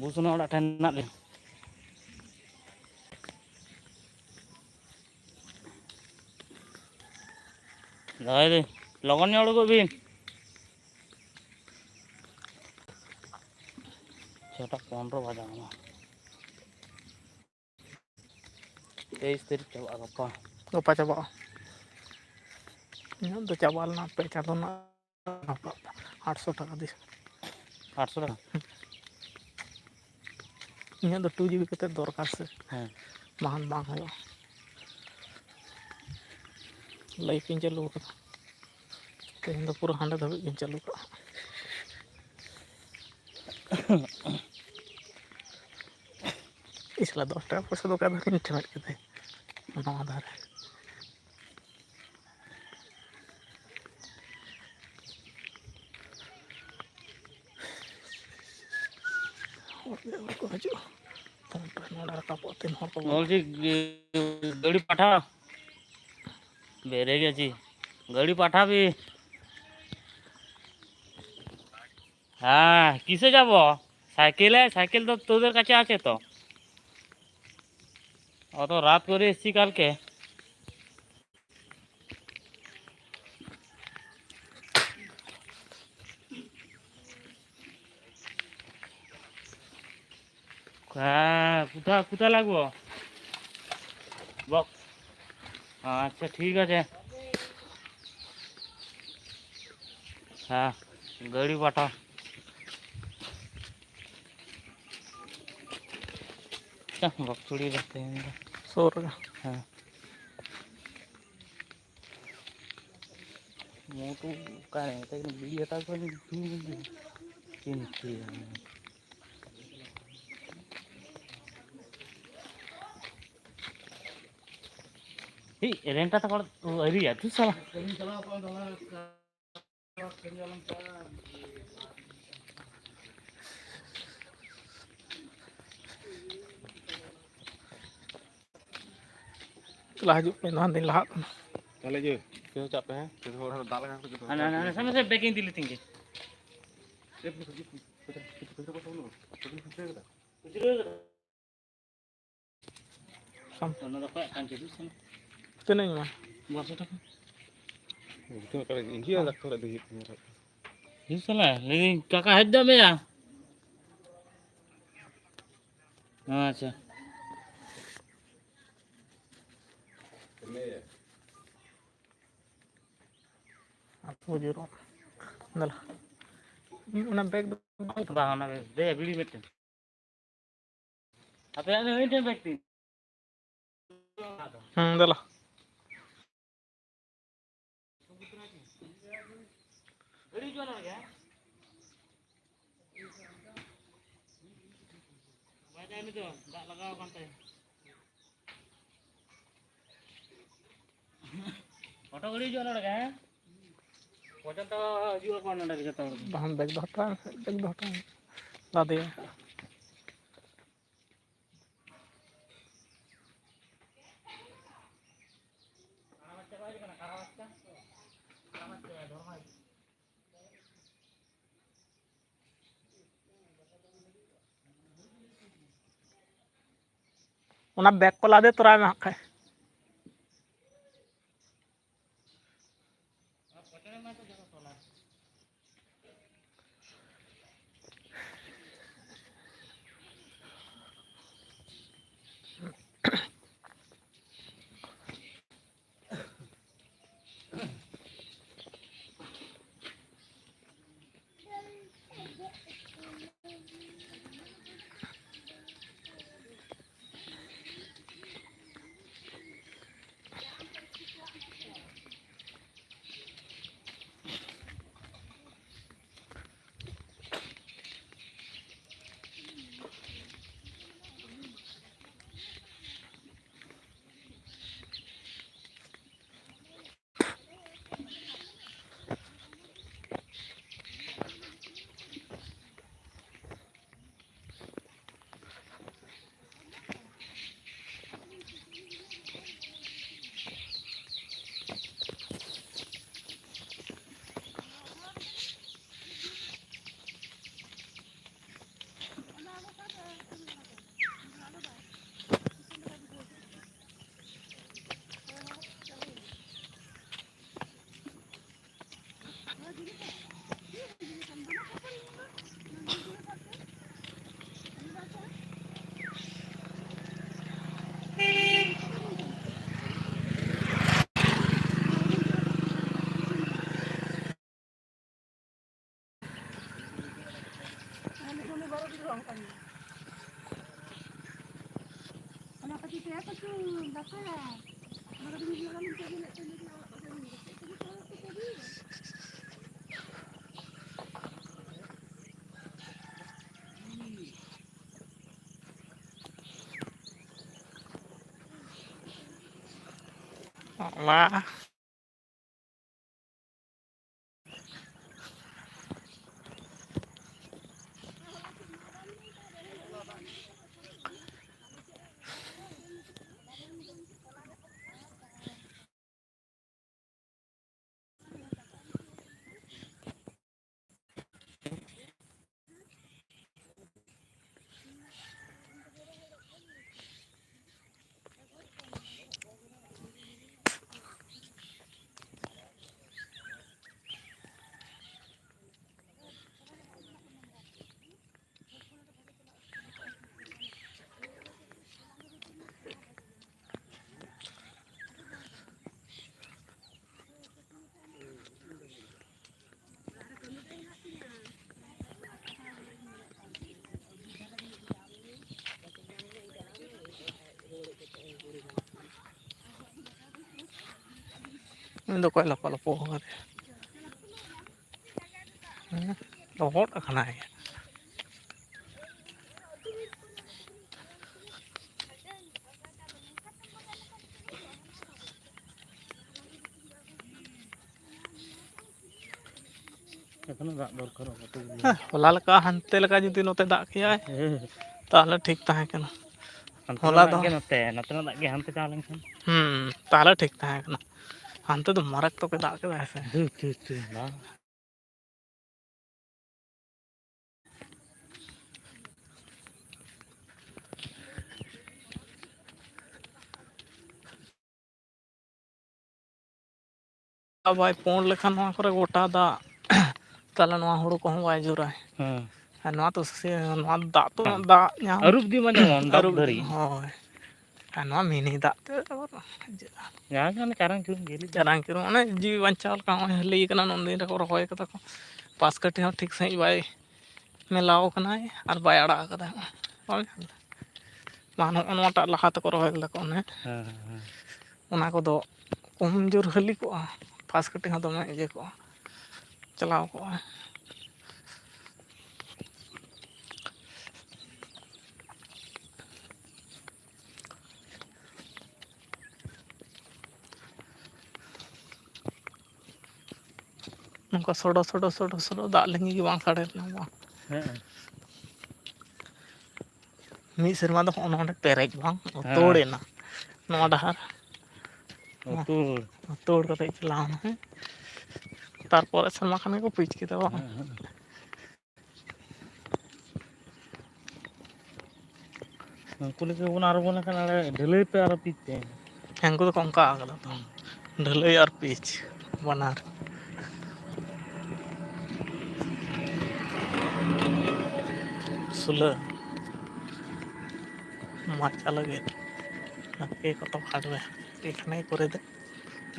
बुसुना ओड़ा ठेन मेनाग लिया दहाय दे लगन ᱧᱚᱜ उडुक बिन 6:15 बजा 23 तारीख चला गप्पा गप्पा चाबा इन तो चाबा लना पे चादो ना 800 टाका दिस 800 टाका इन तो 2 GB कते दरकार से हां महान बांग हो लाइफ इन चालू का तेन तो पूरा हांडे धबे इन चालू का इसला 10 टाका पैसा दो का धरिन ठेमेट केते ना आधार को हजू नोड़ा रखा पोतेन हर को मोल जी गाड़ी पाठा बेरे गया जी गाड़ी पाठा भी हाँ किसे जाबो साइकिल है साइकिल तो तोदेर काছে আছে তো অত রাত করে এসছি কালকে হ্যাঁ কোথায় কোথায় লাগবো বক্স আচ্ছা ঠিক আছে হ্যাঁ গাড়ি পাঠাও बक्स थोड़ी रखते हैं 100 টাকা हाँ मोटू का नहीं था कि बीड़ी हटा कर चिंती ही रेंटा तो कर अरे यार तू साला ला हजू पे ना दिन लहा ताले जे क्यों चापे हैं तो थोड़ा दाल का कुछ ना ना ना समझ से पैकिंग दिली थिंगे ये कुछ को सुनो कुछ का सम ना तो काय कांचे दिस ना तो नहीं मा वर्ष तक तो कर इंजी अलग थोड़ा दे ये साला लेकिन काका हद में या अच्छा आपको जरूर नला उना बैग बाहना दे बीड़ी बेटे apa yang ini bekti नला गाड़ी जो ना क्या बाजा ini tuh enggak लगाओ kantai ऑटो गाड़ी जो ना क्या वजन तो जो कौन ना के जता हम बैग धोता ला दे उना बैग को ला दे तोरा में खाए Lah. Ini tuh kok lepo-lepo banget ya. Rohot kena ya. এখনো দাগ দরকার কতগুলো होला leka hante leka judi note dak kiai tahle ठीक tahe kana होला do নতে দাগ গে হানতে চা লেনখান tahle ठीक tahe kana hante do marak to ke dak ke aise না बाय पोंड लेखान नवा करे गोटा दा ताले नवा हुड़ू को बाय जुराय नवा तो से नवा दा तो दा ᱧᱟᱢ अरुप दी माने दाग धरी होय नवा मिनी दा ते या जाने चारंग चुन गेली jarang kiro ane जीवी बंचाल का लई कना नंदी रे को रहोय कता को पास कटी हो ठीक सही बाय मेलाव कना और बाय अड़ा कदा मान नवाटा लहा तक रहोय लको ने ओना को दो कम जोर हली को पास कटी हो दमे जे को चलाव को उनका सोडो सोडो सोडो सोडो दा लेंगी की बांग साड़े ना मी सेरमा दो ओनोंडे पेरेज बांग तोड़े ना नवा डहार तोड़ कते चलाव ना तारपर सेरमा खाने को पिच के दवा कुले के उन आरो बोला कना ढलई पे आरो पिच पे हेंगो तो कंका आगला तो ढलई और पिच बनार सुले माचा लगे नके कत फाड़वे एखाने करे दे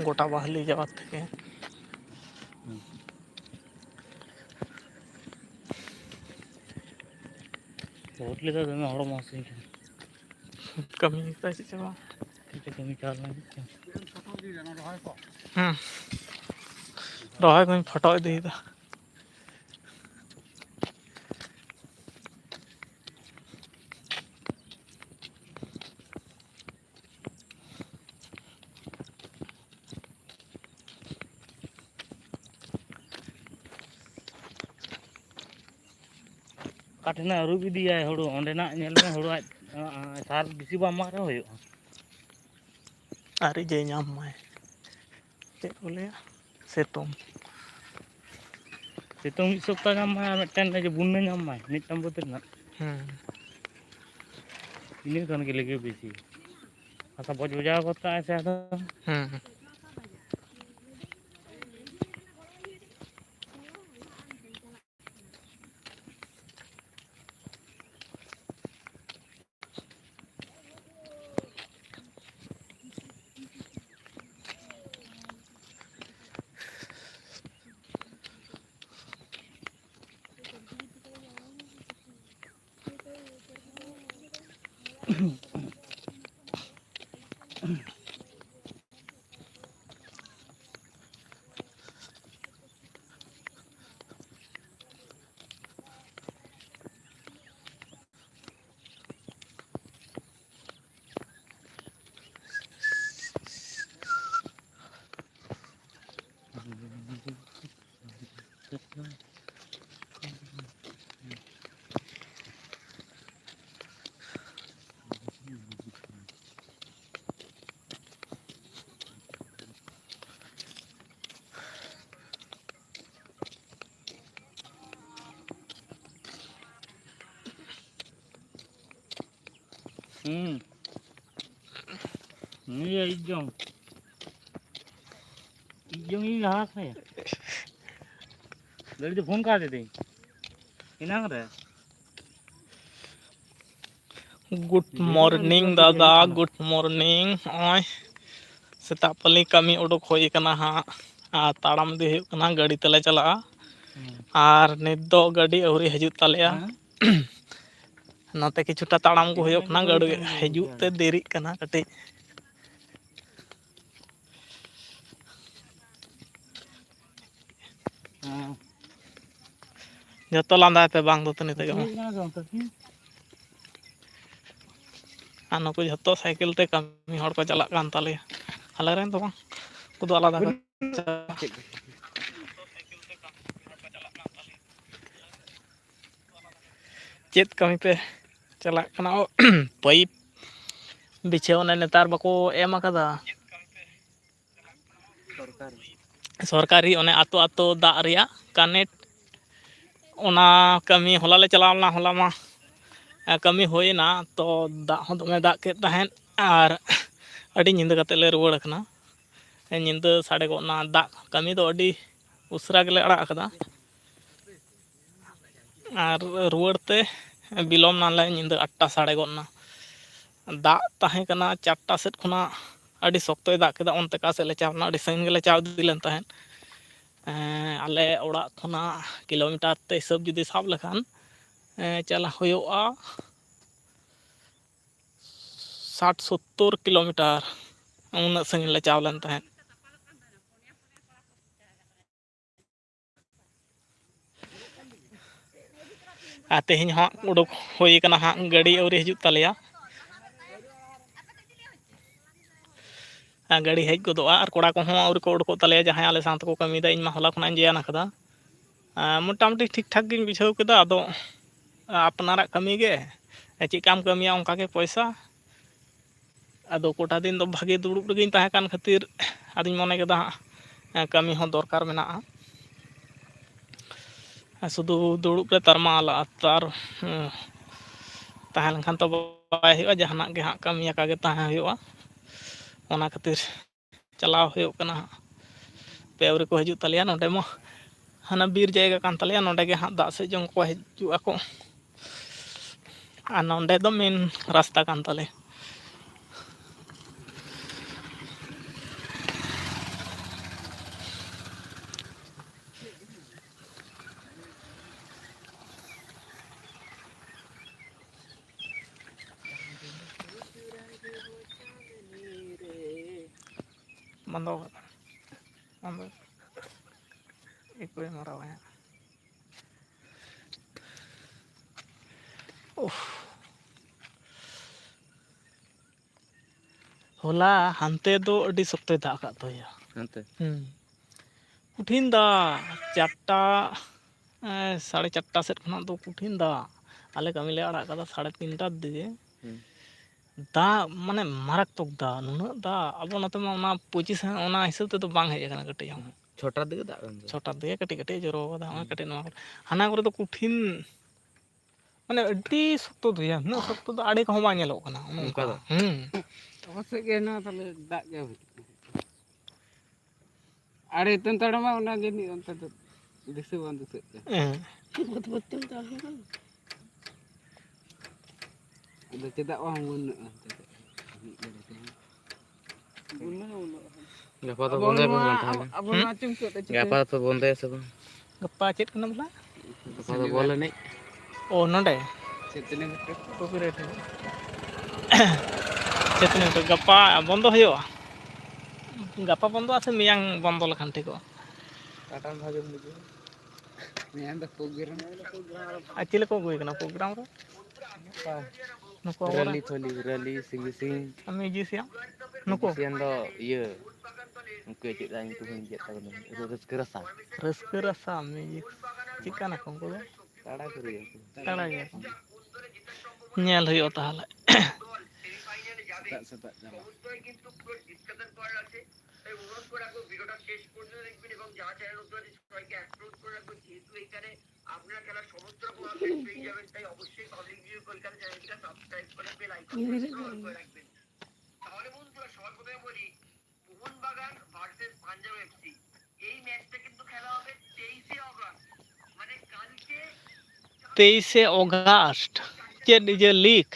गोटा बाहली जावा থেকে बहुत लेदा दमे हड़ मासे कमी कैसे चला कमी चाल ना रहा कोई फटो दे दा काटना अरुब इदिया हड़ो ओंडेना नेल में हड़ो सार बिसी बा मारे होयो अरे जे नाम माय ते बोले सेतोम सितों मिद सप्ताह नाम माय मिटन जे बुन्ने नाम माय मिटन बोतर ना इने कन के लगे बेसी आसा बज बजा बता ऐसे आदा Iya ijong ini lah saya. Dari itu phone कर देते इनांग रहे गुड मॉर्निंग दादा गुड मॉर्निंग ओय सेता पली कमी उडुक होई कना हा ताड़ाम दे हुयुग कना गाड़ी तले चला और नित दो गाड़ी अवरी हजु तलेया नते किछुटा ताड़ाम को हुयुग कना गाड़ी हजु ते देरी कना कटे जतो लांदा पे बांग दो तनी ते आनो को जतो साइकिल ते कमी हड़ को चला कान ताले आले रेन तो बांग कुदो आलादा को चेत कमी पे चला कना पाइप बिछावने नेतार बको एम कदा सरकारी ओने आतो आतो दा रिया कनेक्ट ओना कमी होला ले चलावना होला मा कमी होइना तो दा हो दमे दा के तहन और अडी निंदा कते ले रुवाड़ कना निंदा साडे गोना दा कमी तो अडी उसरा गेले अड़ा कदा और रुवाड़ते बिलोम नाले निंदा 8टा साडे गोना दा ताहे कना 4टा सेट खुना अडी सख्तोय दा केदा ओनते का से ले चावना अडी संग गेले चाव दिलेन तहन आले ओड़ा खुना किलोमीटर ते सब जुदी साब लखान चला होयोआ 60-70 किलोमीटर उन संग ले चावलन तहन आते हिं हा उडुक होई कना हा गाड़ी अवरी हजु तलेया गाड़ी हेज गोदोआ और कोड़ा को हो और को उडको तलेया जहां आले साथ को कमी दा इन मा होला खुना जेना कदा मोटामुटी ठीक ठाक गिन बिछाव कदा आदो अपनारा कमी गे ची काम कमिया उनका के पैसा आदो कोटा दिन दो भागे दुड़ुब रगिन ताहे कान खातिर आदिन मने कदा कमी हो दरकार मेना शुधु दुड़ुब रे तरमा आला तार ताहन खान तो बाय हुआ जहाना गे हा कमिया का गे ताहे हुआ ओना खातिर चलाव हुयो कना पेवरे को हजु तलिया नोडे मो हाना बीर जायगा कान तलिया नोडे गे हा दा से जंग को हजु आको आ नोडे दो मेन रास्ता कान तले बंदो बंदो एक कोई मरा हुआ है होला हंते दो अडी सख्ते दा का तो या हंते कुठिन दा 4टा 4:30 सेट खना दो कुठिन दा आले कमी ले अड़ा का 3:30 दिगे दा माने मारक तक दा नुना दा अब नते मा ओना पोजीशन ओना हिसाब ते तो बांग हेज कना कटे छोटा दिगे दा छोटा दिगे कटे कटे जरो दा कटे नो हाना करे तो कुठिन माने अडी सख्तो दिया न सख्तो दा आड़े को बा नेलो कना उनका दा तो से गे ना तले दा गे आड़े तन तड़मा ओना जेनी अंत तो दिसे बंद से बत बत ताल ada cetak wang guna gapa to bonde bang tahan apa macam ke gapa to bonde सब गप्पा चेत कना बला गप्पा तो बोले नहीं ओ नडे चेतने कॉपीराइट ᱪᱮᱛᱱᱤ ᱛᱚ ᱜᱟᱯᱟ ᱵᱚᱱᱫᱚ ᱦᱩᱭᱩᱜᱼᱟ ᱜᱟᱯᱟ ᱵᱚᱱᱫᱚᱜᱼᱟ ᱥᱮ ᱢᱮᱭᱟᱝ ᱵᱚᱱᱫᱚ ᱞᱮᱠᱷᱟᱱ ᱴᱷᱤᱠᱚᱜᱼᱟ काटन भागे मुझे मैं अंदर प्रोग्राम ᱟᱨ ᱪᱮᱞᱮ ᱠᱚ ᱟᱹᱜᱩᱭ ᱠᱟᱱᱟ ᱯᱨᱳᱜᱨᱟᱢ ᱨᱮ ᱱᱩᱠᱩ रैली थोली रैली सिंग सिंग ᱢᱤউᱡᱤᱥᱤয়াᱱ ᱱᱩᱠᱩ जिसियन दो ये उनके चेक दा तो हुन जेता बनो रस्क रसा ᱨᱟᱹᱥᱠᱟᱹ ᱨᱟᱥᱟ ᱢᱤᱭᱩᱡᱤᱠ ᱪᱮᱫᱠᱟᱱᱟ ᱠᱚ ᱩᱱᱠᱩ ᱫᱚ ताड़ा करिए ᱛᱟᱲᱟ ᱜᱮᱭᱟ ᱠᱚ ᱧᱮᱞ ᱦᱩᱭᱩᱜᱼᱟ ᱛᱟᱦᱚᱞᱮ सेता सेता जाला तेईसे अगस्त चेक इज लीक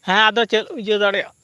ᱦᱮᱸ ᱟᱫᱚ ᱪᱮᱫ ᱤᱭᱟᱹ ᱫᱟᱲᱮᱭᱟᱜ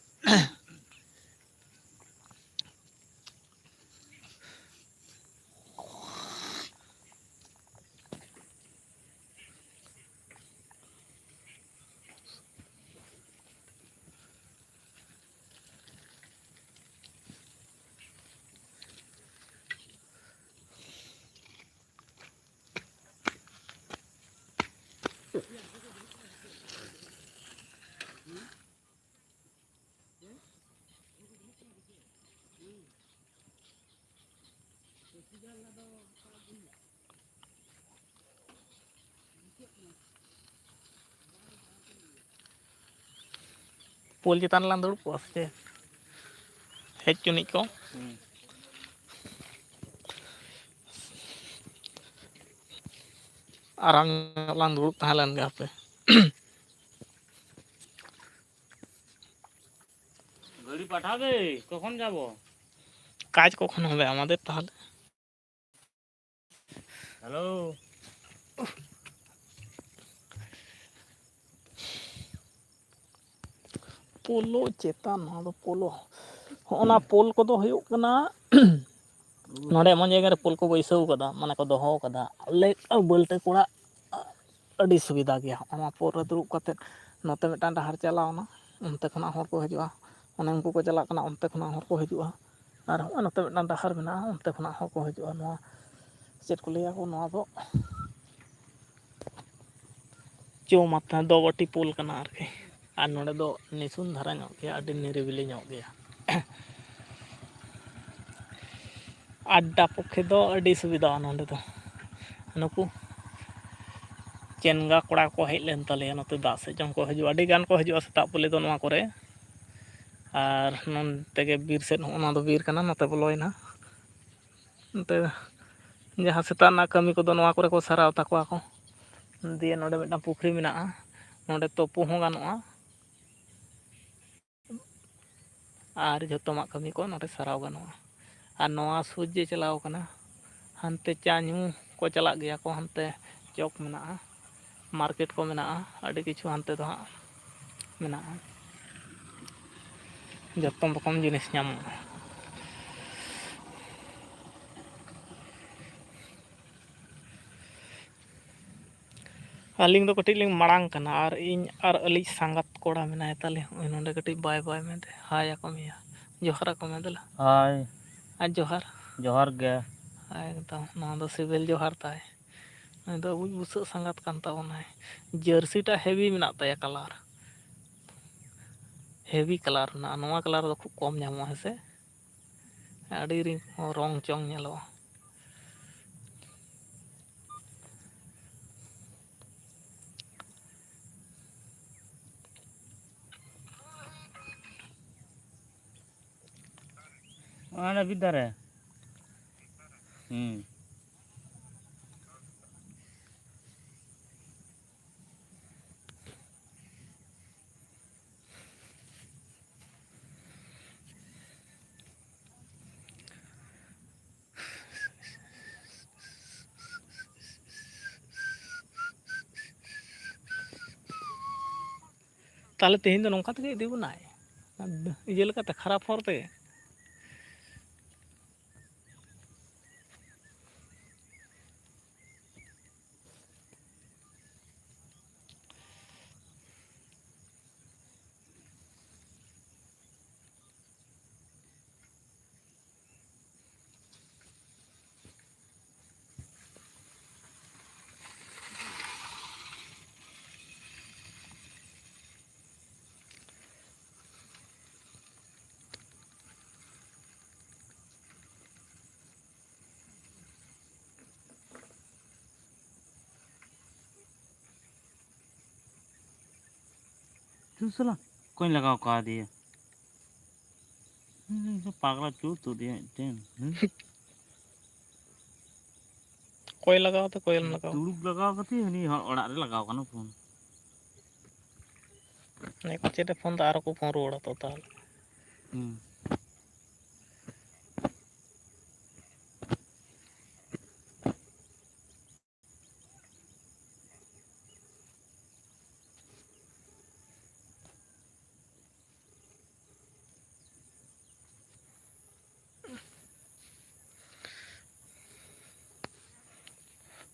ᱯᱳᱞ ᱪᱮᱛᱟᱱ ᱨᱮᱞᱟᱝ ᱫᱩᱲᱩᱵ ᱠᱚᱜᱼᱟ ᱥᱮ ᱦᱮᱡ ᱪᱩᱱᱤᱡ ᱠᱚ আরাম লাং দুড়ুব তাহলে লেন গে হাপে গাড়ি পাঠাবে কখন যাব কাজ কখন হবে আমাদের তাহলে হ্যালো পোলো চেতান ᱱᱚᱣᱟ ᱫᱚ ᱯᱳᱞᱳ ᱦᱚᱸᱜᱼᱱᱟ ᱯᱳᱞ ᱠᱚᱫᱚ ᱦᱩᱭᱩᱜ ᱠᱟᱱᱟ ᱱᱚᱰᱮ ᱮᱢᱚᱱ ᱡᱟᱭᱜᱟ ᱨᱮ ᱯᱳᱞ ᱠᱚ ᱵᱟᱹᱭᱥᱟᱹᱣ ᱠᱟᱫᱟ ᱢᱟᱱᱮ ᱠᱚ ᱫᱚᱦᱚ ᱠᱟᱫᱟ ᱟᱞᱮ ᱵᱟᱹᱞᱴᱟᱹ ᱠᱚᱲᱟ ᱟᱹᱰᱤ ᱥᱩᱵᱤᱫᱷᱟ ᱜᱮᱭᱟ ᱚᱱᱟ ᱯᱳᱞ ᱨᱮ ᱫᱩᱲᱩᱵ ᱠᱟᱛᱮᱫ ᱱᱚᱛᱮ ᱢᱤᱫᱴᱟᱝ ᱰᱟᱦᱟᱨ ᱪᱟᱞᱟᱣᱱᱟ ᱚᱱᱛᱮ ᱠᱷᱚᱱᱟᱜ ᱦᱚᱲ ᱠᱚ ᱦᱤᱡᱩᱜᱼᱟ ᱚᱱᱮ ᱩᱱᱠᱩ ᱠᱚ ᱪᱟᱞᱟᱜ ᱠᱟᱱᱟ ᱚᱱᱛᱮ ᱠᱷᱚᱱᱟᱜ ᱦᱚᱲ ᱠᱚ ᱦᱤᱡᱩᱜᱼᱟ ᱟᱨ ᱦᱚᱸᱜᱼᱚᱭ ᱱᱚᱛᱮ ᱢᱤᱫᱴᱟᱝ ᱰᱟᱦᱟᱨ ᱢᱮᱱᱟᱜᱼᱟ ᱚᱱᱛᱮ ᱠᱷᱚᱱᱟᱜ ᱦᱚᱲ ᱠᱚ ᱦᱤᱡᱩᱜᱼᱟ ᱱᱚᱣᱟ ᱪᱮᱫ ᱠᱚ ᱞᱟᱹᱭᱟ ᱱᱚᱣᱟ ᱫᱚ ᱪᱳᱣᱢᱟᱛᱟ ᱫᱚᱵᱚᱴᱤ ᱯᱳᱞ ᱠᱟᱱᱟ ᱟᱨᱠᱤ ᱟᱨ ᱱᱚᱰᱮ ᱫᱚ ᱱᱤᱥᱩᱱ ᱫᱷᱟᱨᱟ ᱧᱚᱜ ᱜᱮᱭᱟ ᱟᱹᱰᱤ ᱱᱤᱨᱤᱵᱤᱞᱤ ᱧᱚᱜ ᱜᱮᱭᱟ ᱟᱰᱰᱟ ᱯᱚᱠᱠᱷᱮ ᱫᱚ ᱟᱹᱰᱤ ᱥᱩᱵᱤᱫᱷᱟᱜᱼᱟ ᱱᱚᱰᱮ ᱫᱚ ᱱᱩᱠᱩ ᱪᱮᱱᱜᱟ ᱠᱚᱲᱟ ᱠᱚ ᱦᱮᱡ ᱞᱮᱱ ᱛᱟᱞᱮᱭᱟ ᱱᱚᱛᱮ ᱫᱟᱜ ᱥᱮᱫ ᱡᱚᱢ ᱠᱚ ᱦᱤᱡᱩᱜᱼᱟ ᱟᱹᱰᱤ ᱜᱟᱱ ᱠᱚ ᱦᱤᱡᱩᱜᱼᱟ ᱥᱮᱛᱟᱜ ᱯᱳᱞᱮ ᱫᱚ ᱱᱚᱣᱟ ᱠᱚᱨᱮ ᱟᱨ ᱱᱚᱱᱛᱮ ᱜᱮ ᱵᱤᱨ ᱥᱮᱫ ᱦᱚᱸ ᱫᱚ ᱵᱤᱨ ᱠᱟᱱᱟ ᱱᱚᱛᱮ ᱵᱚᱞᱚᱭᱮᱱᱟ ᱱᱚᱛᱮ ᱡᱟᱦᱟᱸ ᱥᱮᱛᱟᱜ ᱨᱮᱱᱟᱜ ᱠᱟᱹᱢᱤ ᱠᱚᱫᱚ ᱱᱚᱣᱟ ᱠᱚᱨᱮ ᱠᱚ ᱥᱟᱨᱟᱣ ᱛᱟᱠᱚᱣᱟ ᱠᱚ ᱫᱤᱭᱮ ᱱᱚᱰᱮ ᱢᱤᱫᱴᱟᱝ ᱯᱩᱠᱷᱨᱤ ᱢᱮᱱᱟᱜᱼᱟ ᱱᱚᱰᱮ ᱛᱳᱯᱳ ᱦᱚᱸ ᱜᱟᱱᱚᱜᱼᱟ ᱟᱨ ᱡᱚᱛᱚᱢᱟᱜ ᱠᱟᱹᱢᱤ ᱠᱚ ᱱᱚᱰᱮ ᱥᱟᱨᱟᱣ ᱜᱟᱱᱚᱜᱼᱟ ᱟᱨ ᱱᱚᱣᱟ ᱥᱩᱨᱡᱮ ᱪᱟᱞᱟᱣ ᱠᱟᱱᱟ ᱦᱟᱱᱛᱮ ᱪᱟ ᱧᱩ ᱠᱚ ᱪᱟᱞᱟᱜ ᱜᱮᱭᱟ ᱠᱚ ᱦᱟᱱᱛᱮ ᱪᱚᱠ ᱢᱮᱱᱟᱜᱼᱟ ᱢᱟᱨᱠᱮᱴ ᱠᱚ ᱢᱮᱱᱟᱜᱼᱟ ᱟᱹᱰᱤ ᱠᱤᱪᱷᱩ ᱦᱟᱱᱛᱮ ᱫᱚ ᱦᱟᱸᱜ ᱢᱮᱱᱟᱜᱼᱟ ᱡᱚᱛᱚ ᱨᱚᱠᱚᱢ ᱡᱤᱱᱤᱥ ᱧᱟᱢᱚᱜᱼᱟ ᱟᱹᱞᱤᱧ ᱫᱚ ᱠᱟᱹᱴᱤᱡ ᱞᱤᱧ ᱢᱟᱲᱟᱝ ᱠᱟᱱᱟ ᱟᱨ ᱤᱧ ᱟᱨ ᱟᱹᱞᱤᱧ ᱥᱟᱸᱜᱟᱛ ᱠᱚᱲᱟ ᱢᱮᱱᱟᱭ ᱛᱟᱞᱮ ᱱᱚᱜᱼᱚᱭ ᱱᱚᱰᱮ ᱠᱟᱹᱴᱤᱡ ᱵᱟᱭ ᱵᱟᱭ ᱢᱮᱱᱛᱮ ᱦᱟᱭ ᱟᱠᱚ ᱢᱮᱭᱟ ᱡᱚᱦᱟᱨ ᱟᱠᱚ ᱢᱮ ᱫᱮᱞᱟ ᱦᱟᱭ ᱟᱨ ᱡᱚᱦᱟᱨ ᱡᱚᱦᱟᱨ ᱜᱮ ᱮᱠᱫᱚᱢ ᱱᱚᱣᱟ ᱫᱚ ᱥᱤᱵᱤᱞ ᱡᱚᱦᱟᱨ ᱛᱟᱭ ᱱᱩᱭ ᱫᱚ ᱟᱵᱩᱡ ᱵᱩᱥᱟᱹᱜ ᱥᱟᱸᱜᱟᱛ ᱠᱟᱱ ᱛᱟᱵᱚᱱᱟᱭ ᱡᱟᱹᱨᱥᱤᱴᱟᱜ ᱦᱮᱵᱤ ᱢᱮᱱᱟᱜ ᱛᱟᱭᱟ ᱠᱟᱞᱟᱨ हेवी कलर ना नवा कलर दो खूब कम ᱧᱟᱢᱚᱜᱼᱟ ᱦᱮᱸᱥᱮ ᱟᱹᱰᱤ ᱨᱚᱝ ᱪᱚᱝ ᱧᱮᱞᱚᱜᱼᱟ ᱚᱱᱟ ᱵᱤᱫ ᱫᱟᱨᱮ ᱛᱟᱦᱞᱮ ᱛᱮᱦᱮᱧ ᱫᱚ ᱱᱚᱝᱠᱟ ᱛᱮᱜᱮ ᱤᱫᱤ ᱵᱚᱱᱟᱭ ᱤᱭᱟᱹ ᱞᱮᱠᱟᱛᱮ ᱠᱷᱟᱨᱟᱯ ᱦᱚᱨ ᱛᱮ चूसला कोई लगाओ का दिए पागला चूस तो दिया टेन कोई लगाओ तो कोई लगाओ दुड़ुब लगाओ कथी हनी ओड़ा रे लगाओ कनो फोन नहीं को चेटे फोन तो आरो को फोन रोड़ा तो ताल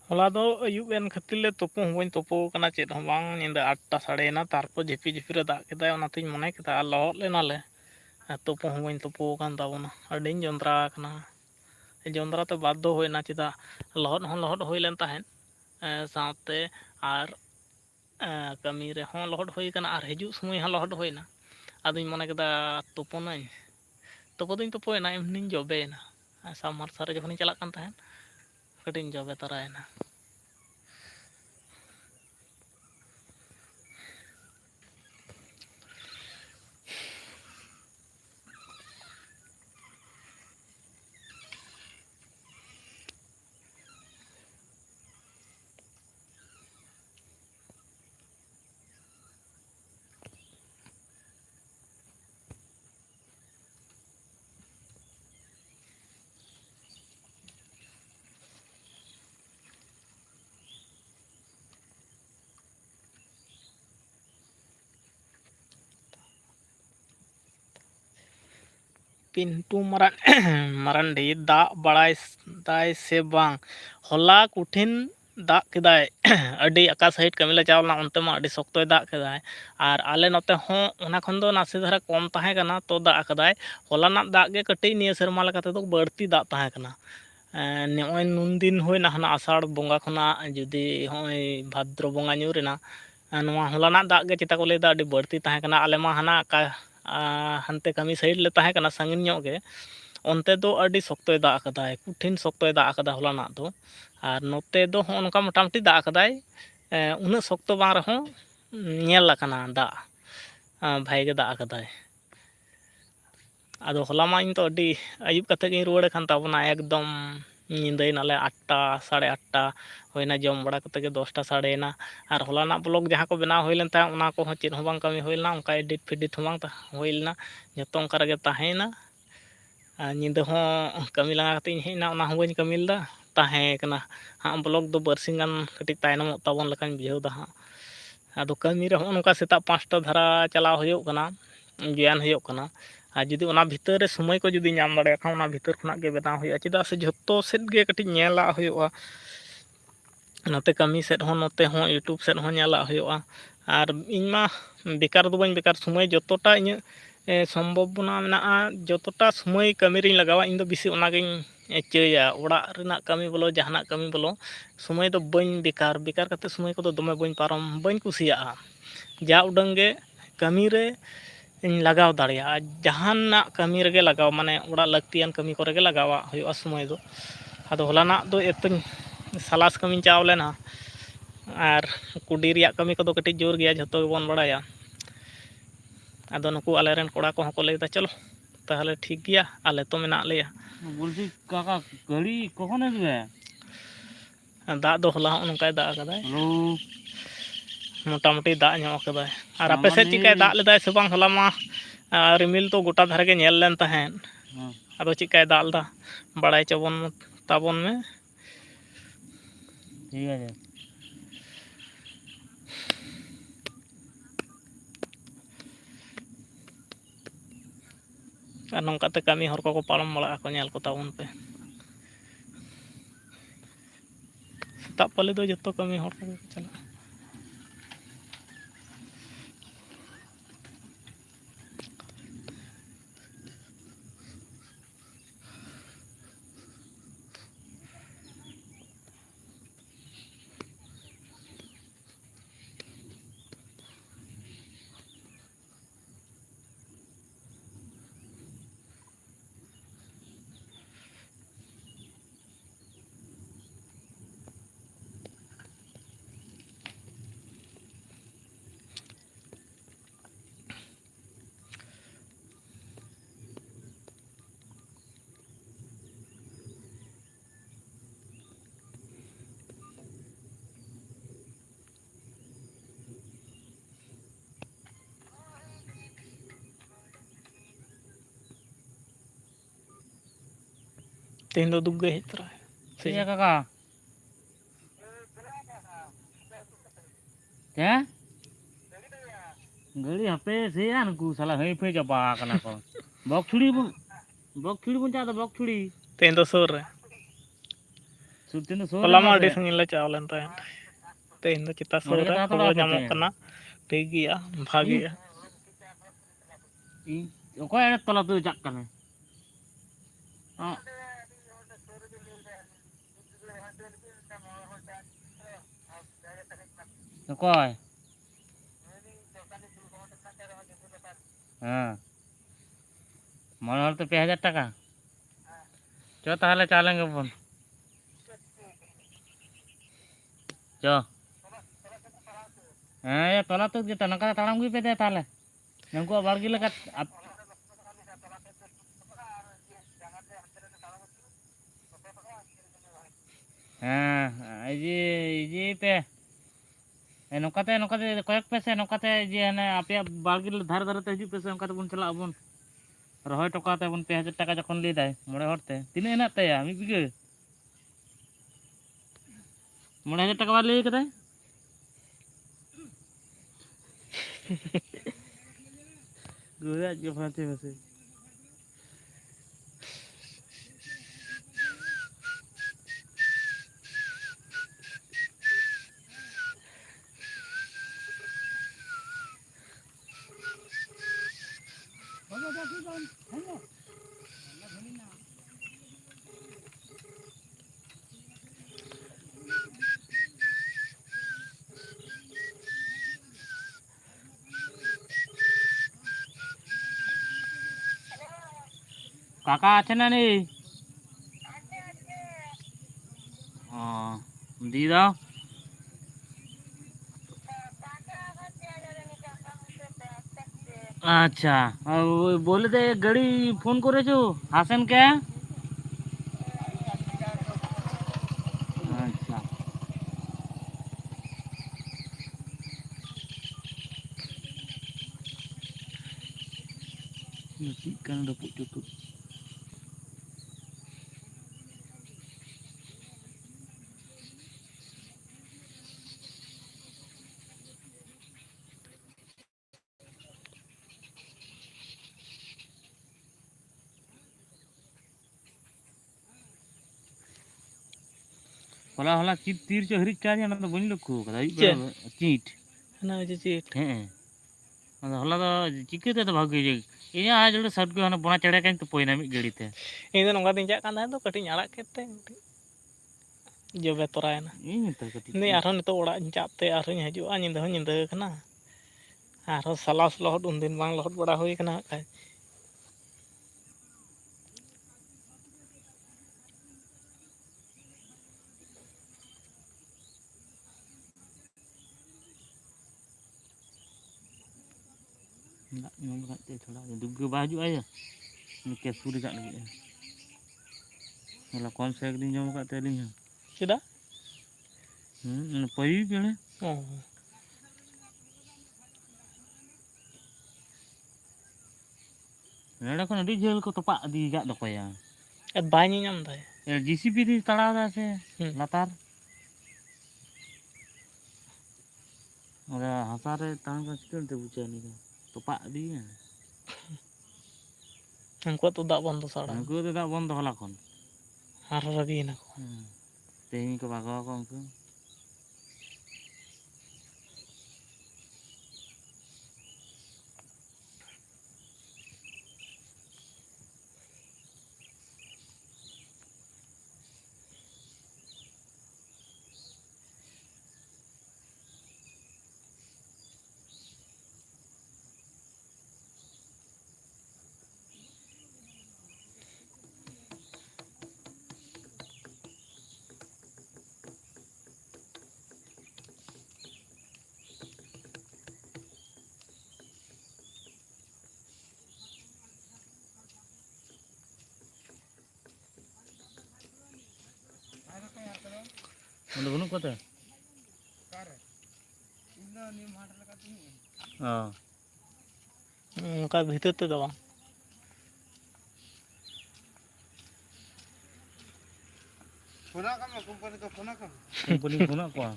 होला दो अयुब एन खातिर ले तोपो हूँ तोपो कना चेत हम बांग निंदा 8टा साढ़े ना तारपो झिपी झिपी रे दाग केदा ओनातिन मने केदा लहत लेना ले तोपो हूँ तोपो कान ताबोना अडिन जंद्रा कना जंद्रा तो बाध्य होइना चेदा लहत होई लेन ताहेन साथे आर कमी रे हों लहत होई कना आर हिजु समय हां लहत होइना आदिन मने केदा तोपोनाई तोपो दिन तोपोइना एमनिन जबेना सामर सारे जखनी चला कान ताहेन कटिन जबे तरायना पिंटू मरांडी दाग बड़ाय दाय से बांग होला कुठिन दाग केदाय अडी अका साइड कमिला चावलना उनते मा अडी शक्तोय दाग केदाय आर आले नते हों ओना खन दो नासे धरा कम ताहे कना तो दाग कदाय होलाना दाग गे कटि निया सेरमा लेकाते दो बड़ती दाग ताहे कना नय नुन दिन होइना हना आषाढ़ बोंगा खना जुदी होय भाद्र बोंगा न्यूरेना नवा होलाना दाग गे चिता को लेदा अडी बड़ती ताहे कना आले मा हना का हनते कमी साइड ले ताहे कना संगिन ᱧᱚᱜ गे onte do adi soktoi da akadai kutin soktoi da akada holana do ar note do onka motamoti da akadai una sokto bang rehon nyel lakana da bhaige da akadai ado hola ma ᱤᱧ ᱫᱚ ᱟᱹᱰᱤ ᱟᱹᱭᱩᱵ ᱠᱟᱛᱮ ᱜᱤᱧ ᱨᱩᱣᱟᱹᱲ ᱠᱟᱱ ᱛᱟᱵᱚᱱᱟ ᱮᱠᱫᱚᱢ ᱧᱤᱫᱟᱹᱭᱱᱟᱞᱮ 8टा साढ़े 8टा होइना जम बड़ा कते गे 10टा साढ़ेना आर होलाना ब्लॉग जहां को बनाव होइलन ता उना को चेत हो बांग कमी होइलना उनका एडिट फिडिट हो बांग होइलना जतो उनका रगे ताहेना निंदा हो कमी लगा कते हेना उना हो बनी कमिलदा ताहे कना हां ब्लॉग दो बरसिंगान कटी तायनम ताबन लकान बिहेवदा हां आदो कमी रे हो नका सेता 5टा धरा चलाव होयो कना ज्ञान होयो कना আর যদি ওনা ভিতরে সময় কো যদি নাম দাঁড়ায় এখন ওনা ভিতর খনা গে বেনাও হইয়া চিদা সে যত সেট গে কটি নেলা হইয়া নতে কামি সেট হন নতে হন ইউটিউব সেট হন নেলা হইয়া আর ইনমা বেকার দো বাñ বেকার সময় যতটা ইñ সম্ভাবনা মেনা যতটা সময় কামি রিং লাগাওয়া ইন দো বেশি ওনা গিন চেয়া ওড়া রেনা কামি বলো জাহানা কামি বলো সময় দো বাñ বেকার বেকার কাতে সময় কো দো দমে বাñ পারম বাñ কুসিয়া যা উডাंगे কামি রে ᱤᱧ ᱞᱟᱜᱟᱣ ᱫᱟᱲᱮᱭᱟᱜᱼᱟ ᱡᱟᱦᱟᱱᱟᱜ ᱠᱟᱹᱢᱤ ᱨᱮᱜᱮ ᱞᱟᱜᱟᱣ ᱢᱟᱱᱮ ᱚᱲᱟᱜ ᱞᱟᱹᱠᱛᱤᱭᱟᱱ ᱠᱟᱹᱢᱤ ᱠᱚᱨᱮ ᱜᱮ ᱞᱟᱜᱟᱣᱟ ᱦᱩᱭᱩᱜᱼᱟ ᱥᱚᱢᱚᱭ ᱫᱚ ᱟᱫᱚ ᱦᱚᱞᱟᱱᱟᱜ ᱫᱚ ᱮᱛᱚᱧ ᱥᱟᱞᱟᱥ ᱠᱟᱹᱢᱤᱧ ᱪᱟᱣ ᱞᱮᱱᱟ ᱟᱨ ᱠᱩᱰᱤ ᱨᱮᱭᱟᱜ ᱠᱟᱹᱢᱤ ᱠᱚᱫᱚ ᱠᱟᱹᱴᱤᱡ ᱡᱳᱨ ᱜᱮᱭᱟ ᱡᱷᱚᱛᱚ ᱜᱮᱵᱚᱱ ᱵᱟᱲᱟᱭᱟ ᱟᱫᱚ ᱱᱩᱠᱩ ᱟᱞᱮᱨᱮᱱ ᱠᱚᱲᱟ ᱠᱚᱦᱚᱸ ᱠᱚ ᱞᱟᱹᱭᱫᱟ ᱪᱚᱞᱚ ᱛᱟᱦᱚᱞᱮ ᱴᱷᱤᱠ ᱜᱮᱭᱟ ᱟᱞᱮ ᱛᱚ ᱢᱮᱱᱟᱜ ᱞᱮᱭᱟ বলছি কাকা গাড়ি কখন আসবে ᱫᱟᱜ ᱫᱚ ᱦᱚᱞᱟ ᱦᱚᱸ ᱱᱚᱝᱠᱟᱭ ᱫᱟᱜ ᱟᱠᱟᱫᱟᱭ হ্যালো মোটামুটি ᱫᱟᱜ ᱧᱚᱜ ᱟᱠᱟᱫᱟᱭ ᱟᱨ ᱟᱯᱮ ᱥᱮᱫ আমাদের ᱪᱤᱠᱟᱭ ᱫᱟᱜ ᱞᱮᱫᱟᱭ ᱥᱮ ᱵᱟᱝ ᱦᱚᱞᱟ ᱢᱟ ᱨᱤᱢᱤᱞ tó ᱜᱚᱴᱟ ᱫᱷᱟᱨᱮ ᱜᱮ ᱧᱮᱞ ᱞᱮᱱ ᱛᱟᱦᱮᱸᱫ ᱟᱫᱚ ᱪᱤᱠᱟᱭ ᱫᱟᱜ ᱞᱮᱫᱟ ᱵᱟᱲᱟᱭ ᱪᱚᱵᱚᱱ ᱛᱟᱵᱚᱱ ᱢᱮ ঠিক আছে ᱟᱨ ᱱᱚᱝᱠᱟᱛᱮ ᱠᱟᱹᱢᱤ ᱦᱚᱲ ᱠᱚᱠᱚ ᱯᱟᱨᱚᱢ ᱵᱟᱲᱟᱜ ᱟᱠᱚ ᱧᱮᱞ ᱠᱚ ᱛᱟᱵᱚᱱ ᱯᱮ ᱥᱮᱛᱟᱜ ᱯᱟᱞᱤ ᱫᱚ ᱡᱚᱛᱚ ᱠᱟᱹᱢᱤ ᱦᱚᱲ ᱠᱚᱜᱮ ᱠᱚ ᱪᱟᱞᱟᱜᱼᱟ ᱛᱮᱦᱮᱧ ᱫᱚ ᱫᱩᱵ ᱜᱮ ᱦᱮᱡ ᱛᱚᱨᱟᱭ ঠিক আছে কাকা হ্যাঁ গাড়ি হাপে সে আনকু শালা হই ফে চাপা কানা কো বকছুড়ি বন চা বকছুড়ি ᱛᱮᱦᱮᱧ ᱫᱚ ᱥᱩᱨ ᱨᱮ সুতিন সো ᱦᱚᱞᱟ ᱢᱟ ᱟᱹᱰᱤ ᱥᱟᱺᱜᱤᱧ ᱞᱮ ᱪᱟᱣ ᱞᱮᱱ ᱛᱟᱦᱮᱸᱫ ᱛᱮᱦᱮᱧ ᱫᱚ ᱪᱮᱛᱟ ᱥᱩᱨ ᱨᱮ ᱠᱷᱚᱵᱚᱨ ᱧᱟᱢᱚᱜ ᱠᱟᱱᱟ ᱴᱷᱤᱠ ᱜᱮᱭᱟ ᱵᱷᱟᱜᱮᱭᱟ ᱤᱧ ᱚᱠᱚᱭ ᱛᱚᱞᱟ ᱛᱮ ᱪᱟᱜ ᱠᱟᱱᱟ ᱚᱠᱚᱭ হ্যাঁ মনে হল তো 5000 টাকা চ তাহলে চালেঙ্গে বোন চ হ্যাঁ তলা তো যেতে নৌকা তাড়াম গিয়ে পেতে তাহলে নৌকো বাড়গি লেখা হ্যাঁ এই যে পে নৌকাতে কয়েক পেছে নৌকাতে যে হানে আপেয়াগ বাড়গি ধারে ধারে হিজুᱜ পেছে নৌকাতে বন চালাᱜ আবন রহয় টকাতে বন 5000 টাকা যখন লই দেয় মোড়ে হরতে তিনে হেনাক তায়া মি বিঘে 3000 টাকা বার লই কদায় গোয়া যে ফাতে ফাতে কাকা আছে না নেই ও দিয়ে দাও আচ্ছা বলে দে গাড়ি ফোন করেছো হাসেন কে আচ্ছা ঠিক কান রপুট চুতুট हला चिट तीर चो हरिच चा ना तो बन लक्ष्य कदा चिट ना जे चीट ᱦᱮᱸ ᱟᱫᱚ ᱦᱚᱞᱟ ᱫᱚ ᱪᱤᱠᱟᱹᱛᱮ ᱫᱚ ᱵᱷᱟᱜᱮ ᱤᱧᱟᱹᱜ ᱡᱚᱲ ᱥᱟᱴ ᱜᱮ ᱦᱟᱱᱟ ᱵᱚᱱᱟ ᱪᱮᱬᱮ ᱠᱟᱧ ᱛᱩᱯᱚᱭᱱᱟ ᱢᱤᱫ ᱜᱷᱟᱹᱲᱤᱛᱮ ᱤᱧ ᱫᱚ ᱱᱚᱝᱠᱟ ᱫᱤᱧ ᱪᱟᱜ ᱠᱟᱱ ᱛᱟᱦᱮᱸ ᱫᱚ ᱠᱟᱹᱴᱤᱡ ᱟᱲᱟᱜ ᱠᱮᱫᱛᱮ ᱡᱚᱵᱮ ᱛᱚᱨᱟᱭᱮᱱᱟ ᱤᱧ ᱱᱮᱛᱟᱨ ᱠᱟᱹᱴᱤᱡ ᱟᱨᱦᱚᱸ ᱱᱤᱛᱚᱜ ᱚᱲᱟᱜ ᱤᱧ ᱪᱟᱜ ᱛᱮ ᱟᱨᱦᱚᱸᱧ ᱦᱤᱡᱩᱜᱼᱟ ᱧᱤᱫᱟᱹ ᱦᱚᱸ ᱧᱤᱫᱟᱹ ᱟᱠᱟᱱᱟ ᱟᱨᱦᱚᱸ ᱥᱟᱞᱟᱥ ᱞᱚᱦᱚᱫ ᱩᱱᱫᱤᱱ ᱵᱟᱝ ᱞᱚᱦᱚᱫ ᱵᱟᱲᱟ ᱦᱩᱭ ᱠᱟᱱᱟ ᱦᱟᱸᱜ ᱠᱷᱟᱡ ᱫᱟᱜ ᱧᱩ ᱞᱮᱠᱷᱟᱡ ᱛᱮ ᱛᱷᱚᱲᱟ ᱫᱩᱵᱽᱜᱟᱹ ᱵᱟᱭ ᱦᱤᱡᱩᱜᱼᱟ ᱭᱟ ᱠᱮᱥᱩᱨᱤ ᱫᱟᱜ ᱞᱟᱹᱜᱤᱫ ᱦᱚᱞᱟ ᱠᱚᱢ ᱥᱮᱠ ᱞᱤᱧ ᱡᱚᱢ ᱟᱠᱟᱫ ᱛᱮ ᱟᱹᱞᱤᱧ ᱦᱚᱸ ᱪᱮᱫᱟᱜ ᱯᱟᱹᱭᱤᱯ ᱪᱮᱬᱮ ᱱᱚᱸᱰᱮ ᱠᱷᱚᱱ ᱟᱹᱰᱤ ᱡᱷᱟᱹᱞ ᱠᱚ ᱛᱚᱯᱟᱜ ᱤᱫᱤ ᱠᱟᱜ ᱫᱚᱠᱚᱭᱟ ᱵᱟᱭ ᱧᱮᱧᱟᱢ ᱫᱟᱭ ᱡᱤᱥᱤᱯᱤ ᱛᱮ ᱛᱟᱲᱟᱣ ᱮᱫᱟ ᱥᱮ ᱞᱟᱛᱟᱨ ᱚᱸᱰᱮ ᱦᱟᱥᱟ ᱨᱮ ᱛᱟᱦᱮᱸ ᱠᱷᱟᱱ ᱪᱤᱠᱟᱹᱛᱮ ᱵᱩᱡᱷᱟᱹᱜᱼᱟ ᱩᱱᱤ ᱫᱚ ᱛᱚᱯᱟᱜ ᱤᱫᱤᱭᱟ ᱩᱱᱠᱩᱣᱟᱜ ᱛᱚ ᱫᱟᱜ ᱵᱚᱱᱫᱚ ᱥᱟᱲᱟ ᱩᱱᱠᱩ ᱫᱚ ᱫᱟᱜ ᱵᱚᱱᱫᱚ ᱦᱚᱞᱟ ᱠᱷᱚᱱ ᱟᱨᱦᱚᱸ ᱨᱟᱹᱜᱤᱭᱮᱱᱟ ᱠᱚ ᱛᱮᱦᱮᱧ ᱠᱚ ᱵᱟᱜᱟᱣ ᱟᱠᱚ ᱩᱱᱠᱩ ᱚᱸᱰᱮ ᱵᱟᱹᱱᱩᱜ ᱠᱚᱛᱮ ᱚᱱᱠᱟ ᱵᱷᱤᱛᱟᱹᱨ ᱛᱮᱫᱚ ᱵᱟᱝ ᱠᱳᱢᱯᱟᱱᱤ ᱯᱷᱳᱱᱟᱜ ᱠᱚᱣᱟ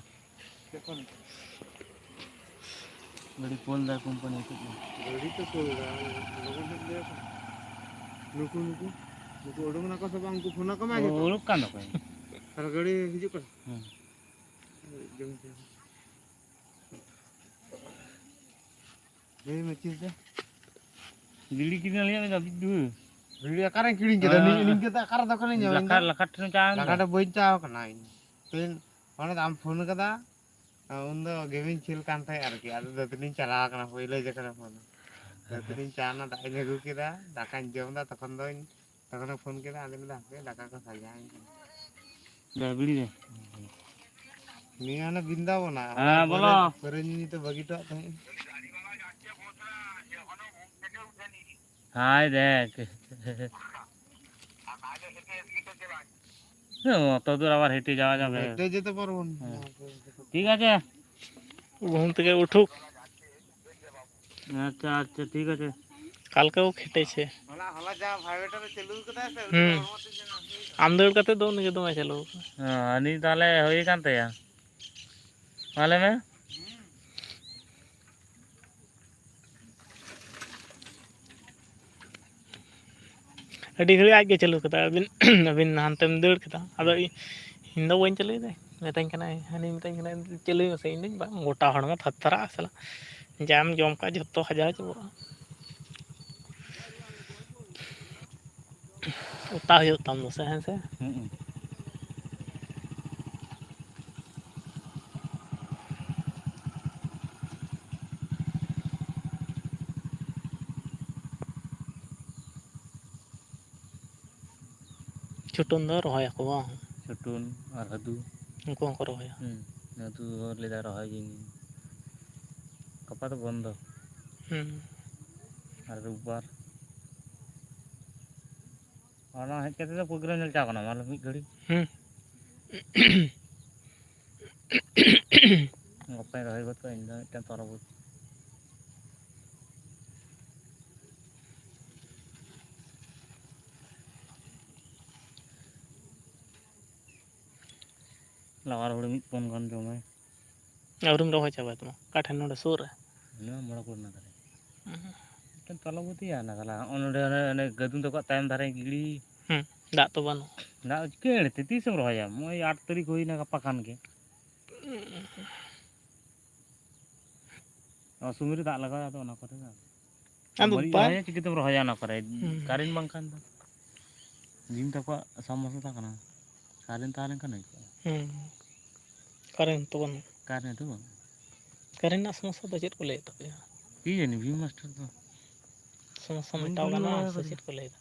ᱜᱟᱹᱰᱤ ᱠᱳᱞ ᱫᱟᱭ ᱠᱳᱢᱯᱟᱱᱤ ᱦᱤᱡᱩᱜ ᱢᱮ ᱜᱟᱹᱰᱤ ᱛᱚ ᱠᱳᱞ ᱫᱟ ᱞᱚᱜᱚᱱ ᱦᱮᱡ ᱞᱮᱭᱟ ᱠᱚ ᱱᱩᱠᱩ ᱩᱰᱩᱝ ᱱᱟᱠᱚ ᱥᱮ ᱵᱟᱝ ᱩᱱᱠᱩ ᱯᱷᱳᱱ ᱟᱠᱚ ᱢᱮ ᱡᱚᱛᱚ ᱩᱲᱩᱠ ᱠᱟᱱ ᱫᱚᱠᱚ ᱟᱨ ᱜᱟᱹᱰᱤ ᱦᱤᱡᱩᱜ ᱠᱟᱱᱟ ᱞᱟᱹᱭ ᱢᱮ ᱪᱮᱫ ᱜᱤᱰᱤ ᱠᱤᱫᱟᱹᱧ ᱵᱷᱤᱲᱤ ᱚᱠᱟᱨᱮᱧ ᱠᱤᱨᱤᱧ ᱠᱮᱫᱟ ᱱᱤᱝᱠᱟᱹ ᱫᱚ ᱚᱠᱟᱨᱮ ᱫᱚᱠᱟᱱᱤᱧ ᱧᱟᱢᱟ ᱤᱧ ᱫᱚ ᱞᱟᱠᱷᱟ ᱴᱷᱮᱱ ᱪᱟᱣ ᱞᱟᱜᱟᱰᱟ ᱵᱟᱹᱧ ᱪᱟᱣ ᱠᱟᱱᱟ ᱤᱧ ᱛᱮᱦᱮᱧ ᱚᱸᱰᱮ ᱟᱢ ᱯᱷᱳᱱ ᱠᱟᱫᱟ ᱩᱱᱫᱚ ᱜᱮᱢᱤᱧ ᱠᱷᱮᱞ ᱠᱟᱱ ᱛᱟᱦᱮᱸᱫ ᱟᱨᱠᱤ ᱟᱫᱚ ᱫᱟᱹᱛᱟᱹᱱᱤᱧ ᱪᱟᱞᱟᱣ ᱠᱟᱱᱟ ᱯᱳᱭᱞᱳ ᱡᱚᱠᱷᱚᱱᱮ ᱯᱷᱳᱱ ᱫᱟᱹᱛᱟᱹᱱᱤᱧ ᱪᱟᱣ ᱱᱟ ᱫᱟᱜ ᱤᱧ ᱟᱹᱜᱩ ᱠᱮᱫᱟ ᱫᱟᱠᱟᱧ ᱡᱚᱢ ᱫᱟ ᱛᱚᱠᱷᱚᱱᱮ ᱯᱷᱳᱱ ᱠᱮᱫᱟ ᱟᱫᱚᱧ ᱢᱮᱱᱫᱟ ᱦᱟᱯᱮ ᱫᱟᱠᱟ ᱠᱚ ᱥᱟᱡᱟᱣᱤᱧ ᱫᱟ ᱵᱤᱲᱤ ᱫᱮ ᱱᱤᱭᱟᱹ ᱦᱟᱱᱮ ᱵᱤᱱᱫᱟᱵᱚᱱᱟ ᱦᱚᱞᱟ ᱦᱮᱸ ᱵᱚᱞᱚ ᱯᱟᱹᱣᱨᱟᱹ ᱧᱩ ᱧᱩ ᱛᱮ ᱵᱟᱹᱜᱤ ᱦᱚᱴᱚᱣᱟᱜ ᱛᱟᱦᱮᱸᱫ হাই দেখ অত দূর আবার হেঁটে যাওয়া যাবে হেঁটে যেতে পারবো না ঠিক আছে ঘুম থেকে উঠুক আচ্ছা আচ্ছা ঠিক আছে কালকেও খেটেছে হলা যা ভাইব্রেটরে চালু কদায় সে আম দাᱹᱲ ᱠᱟᱛᱮ ᱫᱚ ᱩᱱᱤ ᱜᱮ ᱫᱚᱢᱮ ᱪᱟᱹᱞᱩ ᱩᱱᱤ ᱛᱟᱦᱞᱮ ᱦᱩᱭ ᱠᱟᱱ ᱛᱟᱭᱟ ᱢᱟ ᱞᱟᱹᱭ ᱢᱮ ᱟᱹᱰᱤ ᱜᱷᱟᱹᱲᱤᱡ ᱟᱡ ᱜᱮ ᱪᱟᱹᱞᱩ ᱠᱮᱫᱟ ᱟᱹᱵᱤᱱ ᱦᱟᱱᱛᱮᱢ ᱫᱟᱹᱲ ᱠᱮᱫᱟ ᱟᱫᱚ ᱤᱧ ᱫᱚ ᱵᱟᱹᱧ ᱪᱟᱹᱞᱩᱭᱮᱫᱟ ᱢᱮᱛᱟᱧ ᱠᱟᱱᱟᱭ ᱦᱟᱹᱱᱤ ᱢᱮᱛᱟᱧ ᱠᱟᱱᱟᱭ ᱪᱟᱹᱞᱩᱭ ᱢᱮᱥᱮ ᱤᱧ ᱫᱚ ᱵᱟᱝ ᱜᱚᱴᱟ ᱦᱚᱲᱢᱚ ᱛᱷᱟᱨᱛᱷᱟᱨᱟᱜᱼᱟ ᱥᱟᱞᱟ ᱡᱟᱢ ᱡᱚᱢ ᱠᱟᱜ ᱡᱷᱚᱛᱚ ᱦᱟᱡᱟᱣ ᱪᱟᱵᱟᱜᱼᱟ ᱚᱛᱟ ᱦᱩᱭᱩᱜ ᱛᱟᱢ ᱫᱚ ᱥᱮ ᱦᱮᱸ ᱥᱮ ᱪᱷᱩᱴᱩᱱ ᱫᱚ ᱨᱚᱦᱚᱭᱟᱠᱚ ᱵᱟᱝ ᱪᱷᱩᱴᱩᱱ ᱟᱨ ᱦᱟᱹᱫᱩ ᱩᱱᱠᱩ ᱦᱚᱸᱠᱚ ᱨᱚᱦᱚᱭᱟ ᱦᱟᱹᱫᱩ ᱦᱚᱸ ᱞᱟᱹᱭᱫᱟ ᱨᱚᱦᱚᱭ ᱜᱤᱧ ᱜᱟᱯᱟ ᱫᱚ ᱵᱚᱱᱫᱚ ᱟᱨ ᱨᱳᱵᱵᱟᱨ ᱚᱱᱟ ᱦᱮᱡ ᱠᱟᱛᱮ ᱫᱚ ᱯᱨᱳᱜᱨᱟᱢ ᱧᱮᱞ ᱪᱟᱣ ᱠᱟᱱᱟ ᱢᱟᱞᱮ ᱢᱤᱫ ᱜᱷᱟᱹᱲᱤ ᱜᱟᱯᱟᱧ ᱨᱚᱦᱚᱭ ᱜᱚᱫ ᱠᱟᱜᱼᱟ ᱤᱧ ᱫᱚ ᱢᱤᱫᱴᱟᱝ ᱛᱚᱨᱵᱩᱡᱽ ᱞᱟᱣᱟᱨ ᱦᱩᱲᱩ ᱢᱤᱫ ᱯᱚᱱ ᱜᱟᱱ ᱡᱚᱢᱟᱭ ᱟᱹᱣᱨᱤᱢ ᱨᱚᱦᱚᱭ ᱪᱟᱵᱟᱭ ᱛᱟᱢᱟ ᱚᱠᱟ ᱴᱷᱮᱱ ᱱᱚᱰᱮ ᱥᱩᱨ ᱨᱮ ᱢᱚᱲᱟ ᱠᱚᱨᱮᱱᱟᱜ ᱫᱟᱨᱮ ᱢᱤᱫᱴᱮᱱ ᱛᱟᱞᱟᱵᱚᱛᱤᱭᱟ ᱦᱚᱸᱜᱼᱚ ᱱᱚᱰᱮ ᱜᱟᱹᱫᱩᱱ ᱛᱟᱠᱚᱣᱟᱜ ᱛᱟᱭᱚᱢ ᱫᱷᱟᱨᱮ ᱜᱤᱲᱤ ᱫᱟᱜ ᱛᱚ ᱵᱟᱹᱱᱩᱜ ᱫᱟᱜ ᱪᱤᱠᱟᱹᱲ ᱛᱤᱥᱮᱢ ᱨᱚᱦᱚᱭᱟ ᱱᱚᱜᱼᱚᱭ 8 ᱛᱟᱹᱨᱤᱠᱷ ᱦᱩᱭᱱᱟ ᱜᱟᱯᱟ ᱠᱷᱟᱱ ᱜᱮ ᱚᱥᱩᱢᱤ ᱨᱮ ᱫᱟᱜ ᱞᱟᱜᱟᱣᱟ ᱟᱫᱚ ᱚᱱᱟ ᱠᱚᱨᱮ ᱫᱚ ᱟᱫᱚ ᱢᱟᱹᱨᱤᱪ ᱵᱟᱭ ᱨᱚᱦᱚᱭᱟ ᱪᱤᱠᱟᱹᱛᱮᱢ ᱨᱚᱦᱚᱭᱟ ᱚᱱᱟ ᱠᱚᱨᱮ ᱠᱟᱨᱮᱱᱴ ᱵᱟᱝᱠᱷᱟᱱ ᱫᱚ ᱡᱤᱢ ᱛᱟᱠᱚᱣᱟᱜ ᱥᱟᱵᱢᱟᱨᱥᱟᱞ ᱠᱟᱱᱟ ᱠᱟᱨᱮᱱᱴ ᱛᱟᱦᱮᱸ ᱞᱮᱱᱠᱷᱟᱱ ᱦᱩᱭ ᱠᱚᱜᱼᱟ ᱠᱟᱨᱮᱱᱴ ᱛᱚ ᱵᱟᱹᱱᱩᱜ ᱠᱟᱨᱮᱱᱴ ᱦᱚᱸ ᱵᱟᱹᱱᱩᱜ ᱠᱟᱨᱮᱱᱴ ᱨᱮᱱᱟᱜ ᱥᱚᱢᱚᱥᱥᱟ ᱫᱚ ᱪᱮᱫ ᱠᱚ ᱞᱟᱹᱭᱮᱫ ᱛᱟᱯᱮᱭᱟ কি জানি ভীম মাস্টার তো সমস্যা ᱵᱟᱹᱧ মেটাᱣ ᱠᱩᱞᱤ ᱜᱟᱱᱚᱜᱼᱟ ᱵᱟᱲᱟ ᱥᱮ ᱟᱠᱟᱫᱮᱭᱟ। ᱪᱮᱫ ᱠᱚ ᱞᱟᱹᱭᱫᱟ?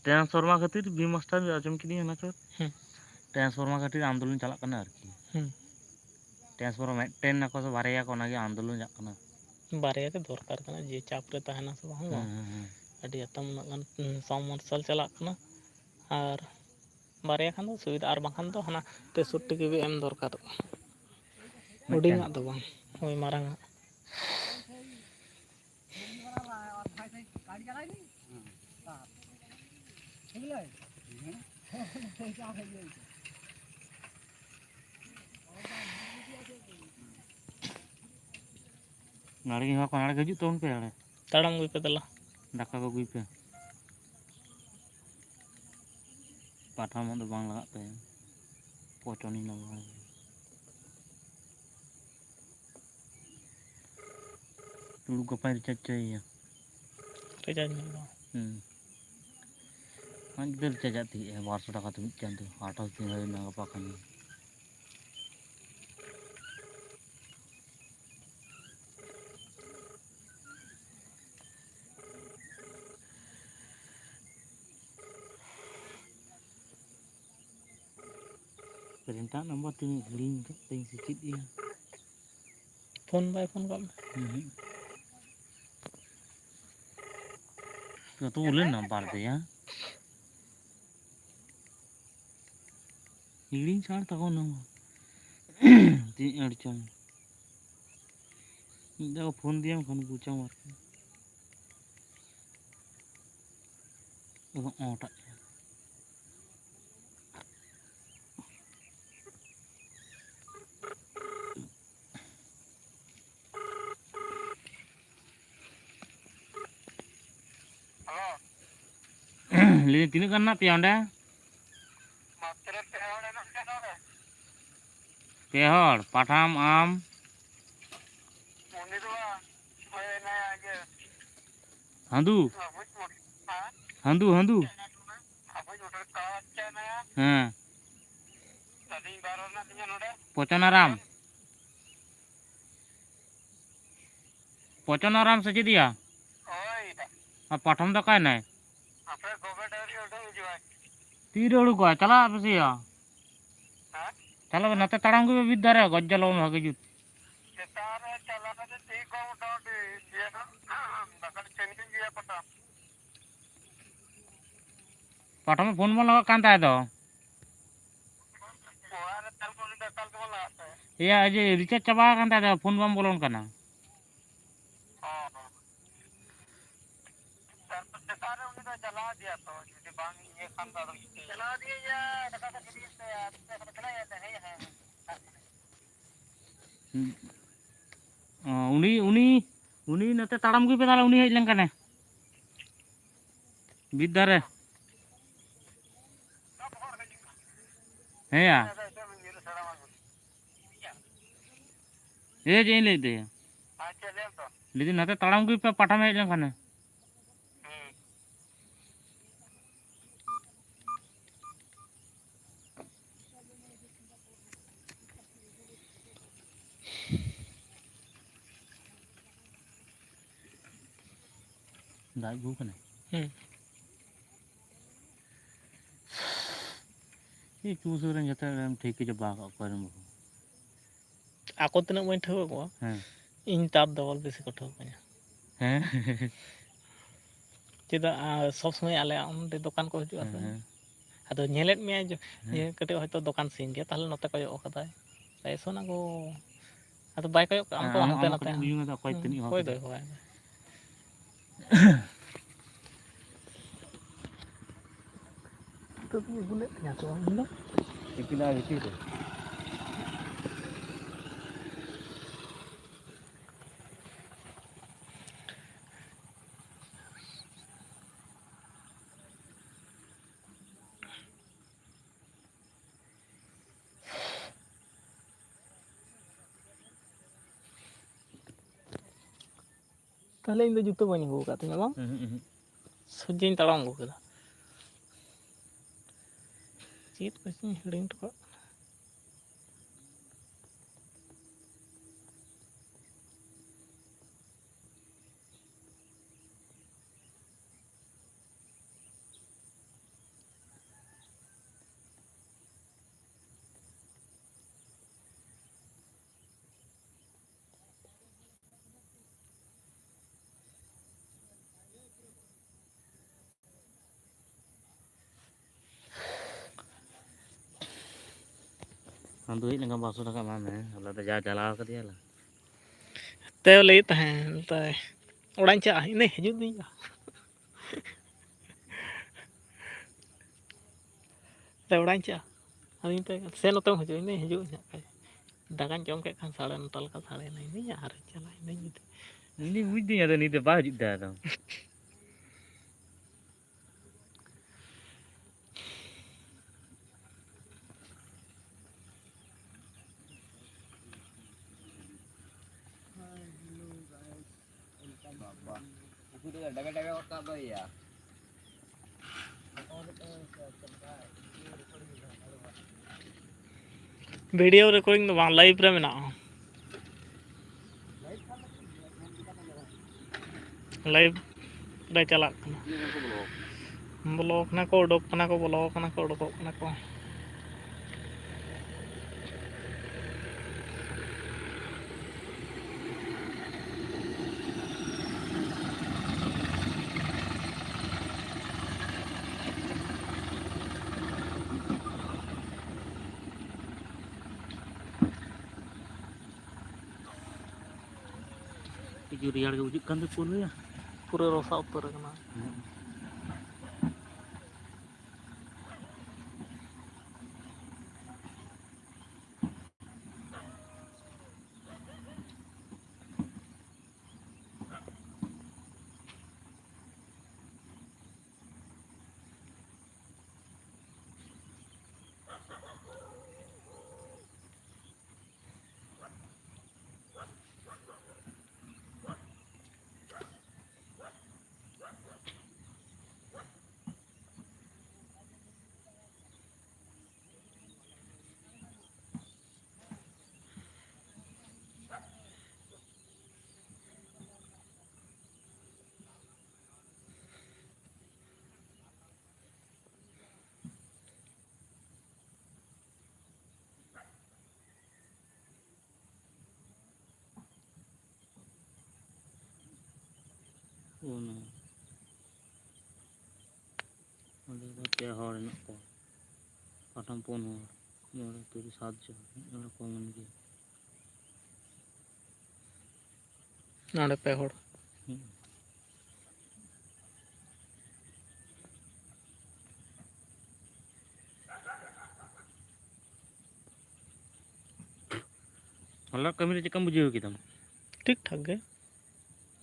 ᱴᱨᱟᱱᱥফᱚᱨᱢᱟর ᱠᱷᱟᱹᱛᱤᱨ ভীম মাস্টার আজম কিদিᱧ ᱚᱱᱟ ᱪᱚ ᱦᱩᱸ ট্রান্সফরমার খাᱹᱛᱤᱨ আন্দোলন চালাক ᱠᱟᱱᱟ ᱟᱨᱠᱤ ᱦᱩᱸ ট্রান্সফরমার ᱢᱤᱫᱴᱮᱱ ᱱᱟᱠᱚ ᱥᱮ ᱵᱟᱨᱭᱟ ᱠᱚ ᱚᱱᱟᱜᱮ ᱟন্দᱳᱞᱚᱱ ᱪᱟᱞᱟᱜ ᱠᱟᱱᱟ। ᱵᱟᱨᱭᱟ ᱜᱮ ᱫᱚᱨᱠᱟর ᱠᱟᱱᱟ ᱡᱮ ᱪᱟᱯ ᱨᱮ ᱛᱟᱦᱮᱱᱟ ᱥᱮ ᱵᱟᱝ ᱵᱟᱝ ᱟᱹᱰᱤ ᱟᱛᱚᱢ ᱩᱱᱟᱹᱜ ᱜᱟᱱ ᱥᱟᱵ ᱢᱟᱨᱥᱟᱞ ᱪᱟᱞᱟᱜ ᱠᱟᱱᱟ ᱟᱨ ᱵᱟᱨᱭᱟ ᱠᱷᱟᱱ ᱫᱚ ᱥᱩᱵᱤᱫᱷᱟ ᱟᱨ ᱵᱟᱝᱠᱷᱟᱱ ᱫᱚ ᱦᱟᱱᱟ 63 ᱠᱮᱵᱤ ᱮᱢ ᱫᱚᱨᱠᱟᱨᱚᱜᱼᱟ ᱢᱤᱫᱴᱮᱱ ᱦᱩᱰᱤᱧᱟᱜ ᱫᱚ ᱵᱟᱝ ওই মারাঙাᱜ ᱱᱟᱲᱜᱮ ᱦᱚᱸ ᱱᱟᱲᱜᱮ ᱦᱤᱡᱩᱜ ᱛᱟᱵᱚᱱ ᱯᱮ ᱟᱲᱮ ᱛᱟᱲᱟᱢ ᱟᱹᱜᱩᱭ ᱯᱮ ᱫᱮᱞᱟ ᱫᱟᱠᱟ ᱠᱚ ᱟᱹᱜᱩᱭ ᱯᱮ ᱯᱟᱴᱷᱟ ᱢᱟᱜ ᱫᱚ ᱵᱟᱝ ᱞᱟᱜᱟᱜ ᱛᱟᱭᱟ ᱯᱚᱪᱚᱱᱤ ᱞᱟᱜᱟᱣ ᱛᱩᱲᱩᱠ ᱜᱟᱯᱟᱧ ᱨᱤᱪᱟᱨᱡᱽ ᱪᱚᱭᱮᱭᱟ ᱨᱤᱪᱟᱨᱡᱽ ᱢᱮ ᱫᱚ ᱟᱡ ᱜᱮ ᱨᱤᱪᱟᱨᱡᱽ ᱛᱤᱭᱮᱜᱼᱟ 1200 ᱴᱟᱠᱟ ᱛᱮ ᱢᱤᱫ ᱪᱟᱸᱫᱳ 28 ᱫᱤᱱ ᱦᱩᱭᱱᱟ ᱜᱟᱯᱟ ᱠᱷᱟᱱ ᱯᱨᱤᱱᱴᱟᱨ ᱱᱟᱢᱵᱟᱨ ᱛᱤᱱᱟᱹᱜ ᱦᱤᱲᱤᱧ ᱠᱟᱜ ᱛᱤᱧ ᱥᱮ ᱪᱮᱫ ᱤᱭᱟᱹ ᱯᱷᱳᱱ ᱵᱟᱭ ᱯᱷᱳᱱ ᱠᱟᱜ ᱢᱮ কত বলে নাম্বার দেয়া হিড়িং ছাড় তখন তিন আড়চম দেখো ফোন দিয়াম খান বুঝাম আর ওটা ᱞᱟᱹᱭ ᱛᱤᱱᱟᱹᱜ ᱜᱟᱱ ᱢᱮᱱᱟᱜ ᱯᱮᱭᱟ ᱚᱸᱰᱮ ᱯᱮ ᱦᱚᱲ ᱯᱟᱴᱷᱟᱢ ᱟᱢ হান্দু হান্দু হান্দু হ্যাঁ পচনারাম পচনারাম সে দিয়া আর পাঠাম তো কায় নাই তীরে উড়ুকা চালা বেশিয়া চালাবে নাতে তাড়াম গবে বিদ্যারে গজ্জাল ভাগে জুত পাঠামে ফোন বল লাগা কান তাই তো ইয়া যে রিচার্জ চাবা কান তাই ফোন বাম বলন কানা উনি উনি উনি নাতে তাড়াম গবে তাহলে উনি হেজ লেন কানে বিদ্যারে হ্যাঁ এ যে লইতে लेकिन नाते ताड़ाम गई पे पाठा में हेज लेन खाने दाई गु कने ये चूसुरन जते ठीक के जबा का करम ako tinaग mo ઠાવ ko हैं ᱤᱧ ᱛᱟᱯ ᱫᱚᱵᱚᱞ ᱵᱮᱥᱤ ᱠᱚ ᱴᱷᱟᱣ ᱠᱟᱧᱟ हैं ᱪᱮᱫᱟᱜ ᱥᱚᱵ ᱥᱚᱢᱚᱭ ᱟᱞᱮ ᱚᱸᱰᱮ ᱫᱚᱠᱟᱱ ᱠᱚ ᱦᱤᱡᱩᱜᱼᱟ ᱥᱮ ᱟᱫᱚ ᱧᱮᱞᱮᱫ ᱢᱮᱭᱟ ᱡᱮ ᱠᱟᱹᱴᱤᱡ ᱦᱚᱭᱛᱚ ᱫᱚᱠᱟन ᱥᱤᱧ ᱜᱮᱭᱟ ᱛᱟᱦᱞᱮ ᱱᱚᱛᱮ ᱠᱚᱭᱚᱜ ᱠᱟᱫᱟᱭ ᱮᱥᱚᱱᱟ ᱠᱚ ᱟᱫᱚ ᱵᱟᱭ ᱠᱚᱭᱚᱜ ᱟᱢ ᱛᱚ ᱦᱟᱱᱛᱮ ᱱᱟᱛᱮ ᱚᱠᱚᱭ ᱫᱚᱭ ᱦᱚᱦᱚᱭ ᱛᱚ ᱛᱩ ᱜᱩᱞᱮᱫ ᱛᱤᱧᱟ ᱛᱚ ᱤᱧ ᱫᱚ इतना विचित है ᱛᱟᱦᱞᱮ ᱤᱧ ᱫᱚ ᱡᱩᱛᱟᱹ ᱵᱟᱹᱧ ᱟᱹᱜᱩ ᱟᱠᱟᱫ ᱛᱤᱧᱟ ᱵᱟᱝ ᱥᱚᱡᱡᱮᱧ ᱛᱟᱲᱟᱢ ᱟᱹᱜᱩ ᱠᱮᱫᱟ ᱪᱮᱫ ᱠᱚᱪᱚᱧ ᱦᱤᱲᱤᱧ ᱦᱚᱴᱚ ᱠᱟᱜ ᱠᱟᱱᱟ। ᱟᱢ ᱫᱚ ᱦᱮᱡ ᱞᱮᱱᱠᱷᱟᱱ 500 ᱴᱟᱠᱟ ᱮᱢᱟᱭ ᱢᱮ ᱟᱞᱮ ᱫᱚ ᱡᱟ ᱪᱟᱞᱟᱣ ᱠᱟᱫᱮᱭᱟᱞᱮ ᱛᱮ ᱞᱟᱹᱭᱮᱫ ᱛᱟᱦᱮᱸ ᱛᱟᱭ ᱚᱲᱟᱜ ᱤᱧ ᱪᱟᱞᱟᱜᱼᱟ ᱤᱱᱟᱹ ᱦᱤᱡᱩᱜ ᱫᱤᱧ ᱛᱮ ᱚᱲᱟᱜ ᱤᱧ ᱪᱟᱞᱟᱜᱼᱟ ᱟᱫᱚᱧ ᱢᱮᱛᱟᱭ ᱠᱟᱱᱟ ᱥᱮ ᱱᱚᱛᱮᱢ ᱦᱤᱡᱩᱜᱼᱟ ᱤᱧ ᱦᱤᱡᱩᱜ ᱟᱹᱧ ᱦᱟᱸᱜ ᱫᱟᱠᱟᱧ ᱡᱚᱢ ᱠᱮᱫ ᱠᱷᱟᱱ 9:30 ᱞᱮᱠᱟ ᱥᱟᱲᱮᱭᱮᱱᱟ ᱤᱧ ᱟᱨᱤᱧ ᱪᱟᱞᱟᱜᱼᱟ ᱤᱱᱟᱹᱧ ᱢᱮᱛᱟᱭ ᱤᱧ ᱵᱩᱡᱽ ᱫᱟᱹᱧ ᱟᱫᱚ ᱱᱤᱛ ᱫᱚ ᱵᱟᱭ ᱦᱤᱡᱩᱜ ᱛᱟᱭᱟ ᱟᱫᱚ डगे डगे होता तो या वीडियो रिकॉर्डिंग तो बांग लाइव रे मेना लाइव रे चला ब्लॉक ना को उडोक कना को ब्लॉक कना को उडोक कना को ᱦᱤᱡᱩᱜ ᱨᱮᱭᱟᱲ ᱜᱮ ᱵᱩᱡᱩᱜ ᱠᱟᱱ ᱫᱚ ᱯᱩᱨᱟᱹ पूरे रोसा उतर कना ᱚᱱᱟ ᱚᱸᱰᱮ ᱫᱚ 2 ᱦᱚᱲ ᱦᱮᱱᱟᱜ ᱠᱚᱣᱟ ᱯᱟᱴᱟᱢ 4 ᱦᱚᱲ 9 3 7 ᱡᱚᱱ ᱚᱸᱰᱮ ᱠᱚᱢᱚᱱ ᱜᱮᱭᱟ नाड़े पे होड़ ᱦᱚᱞᱟ ᱠᱟᱹᱢᱤ ᱨᱮ ᱪᱮᱫᱠᱟᱢ ᱵᱩᱡᱷᱟᱹᱣ ᱠᱮᱫᱟᱢ ठीक ठाक गे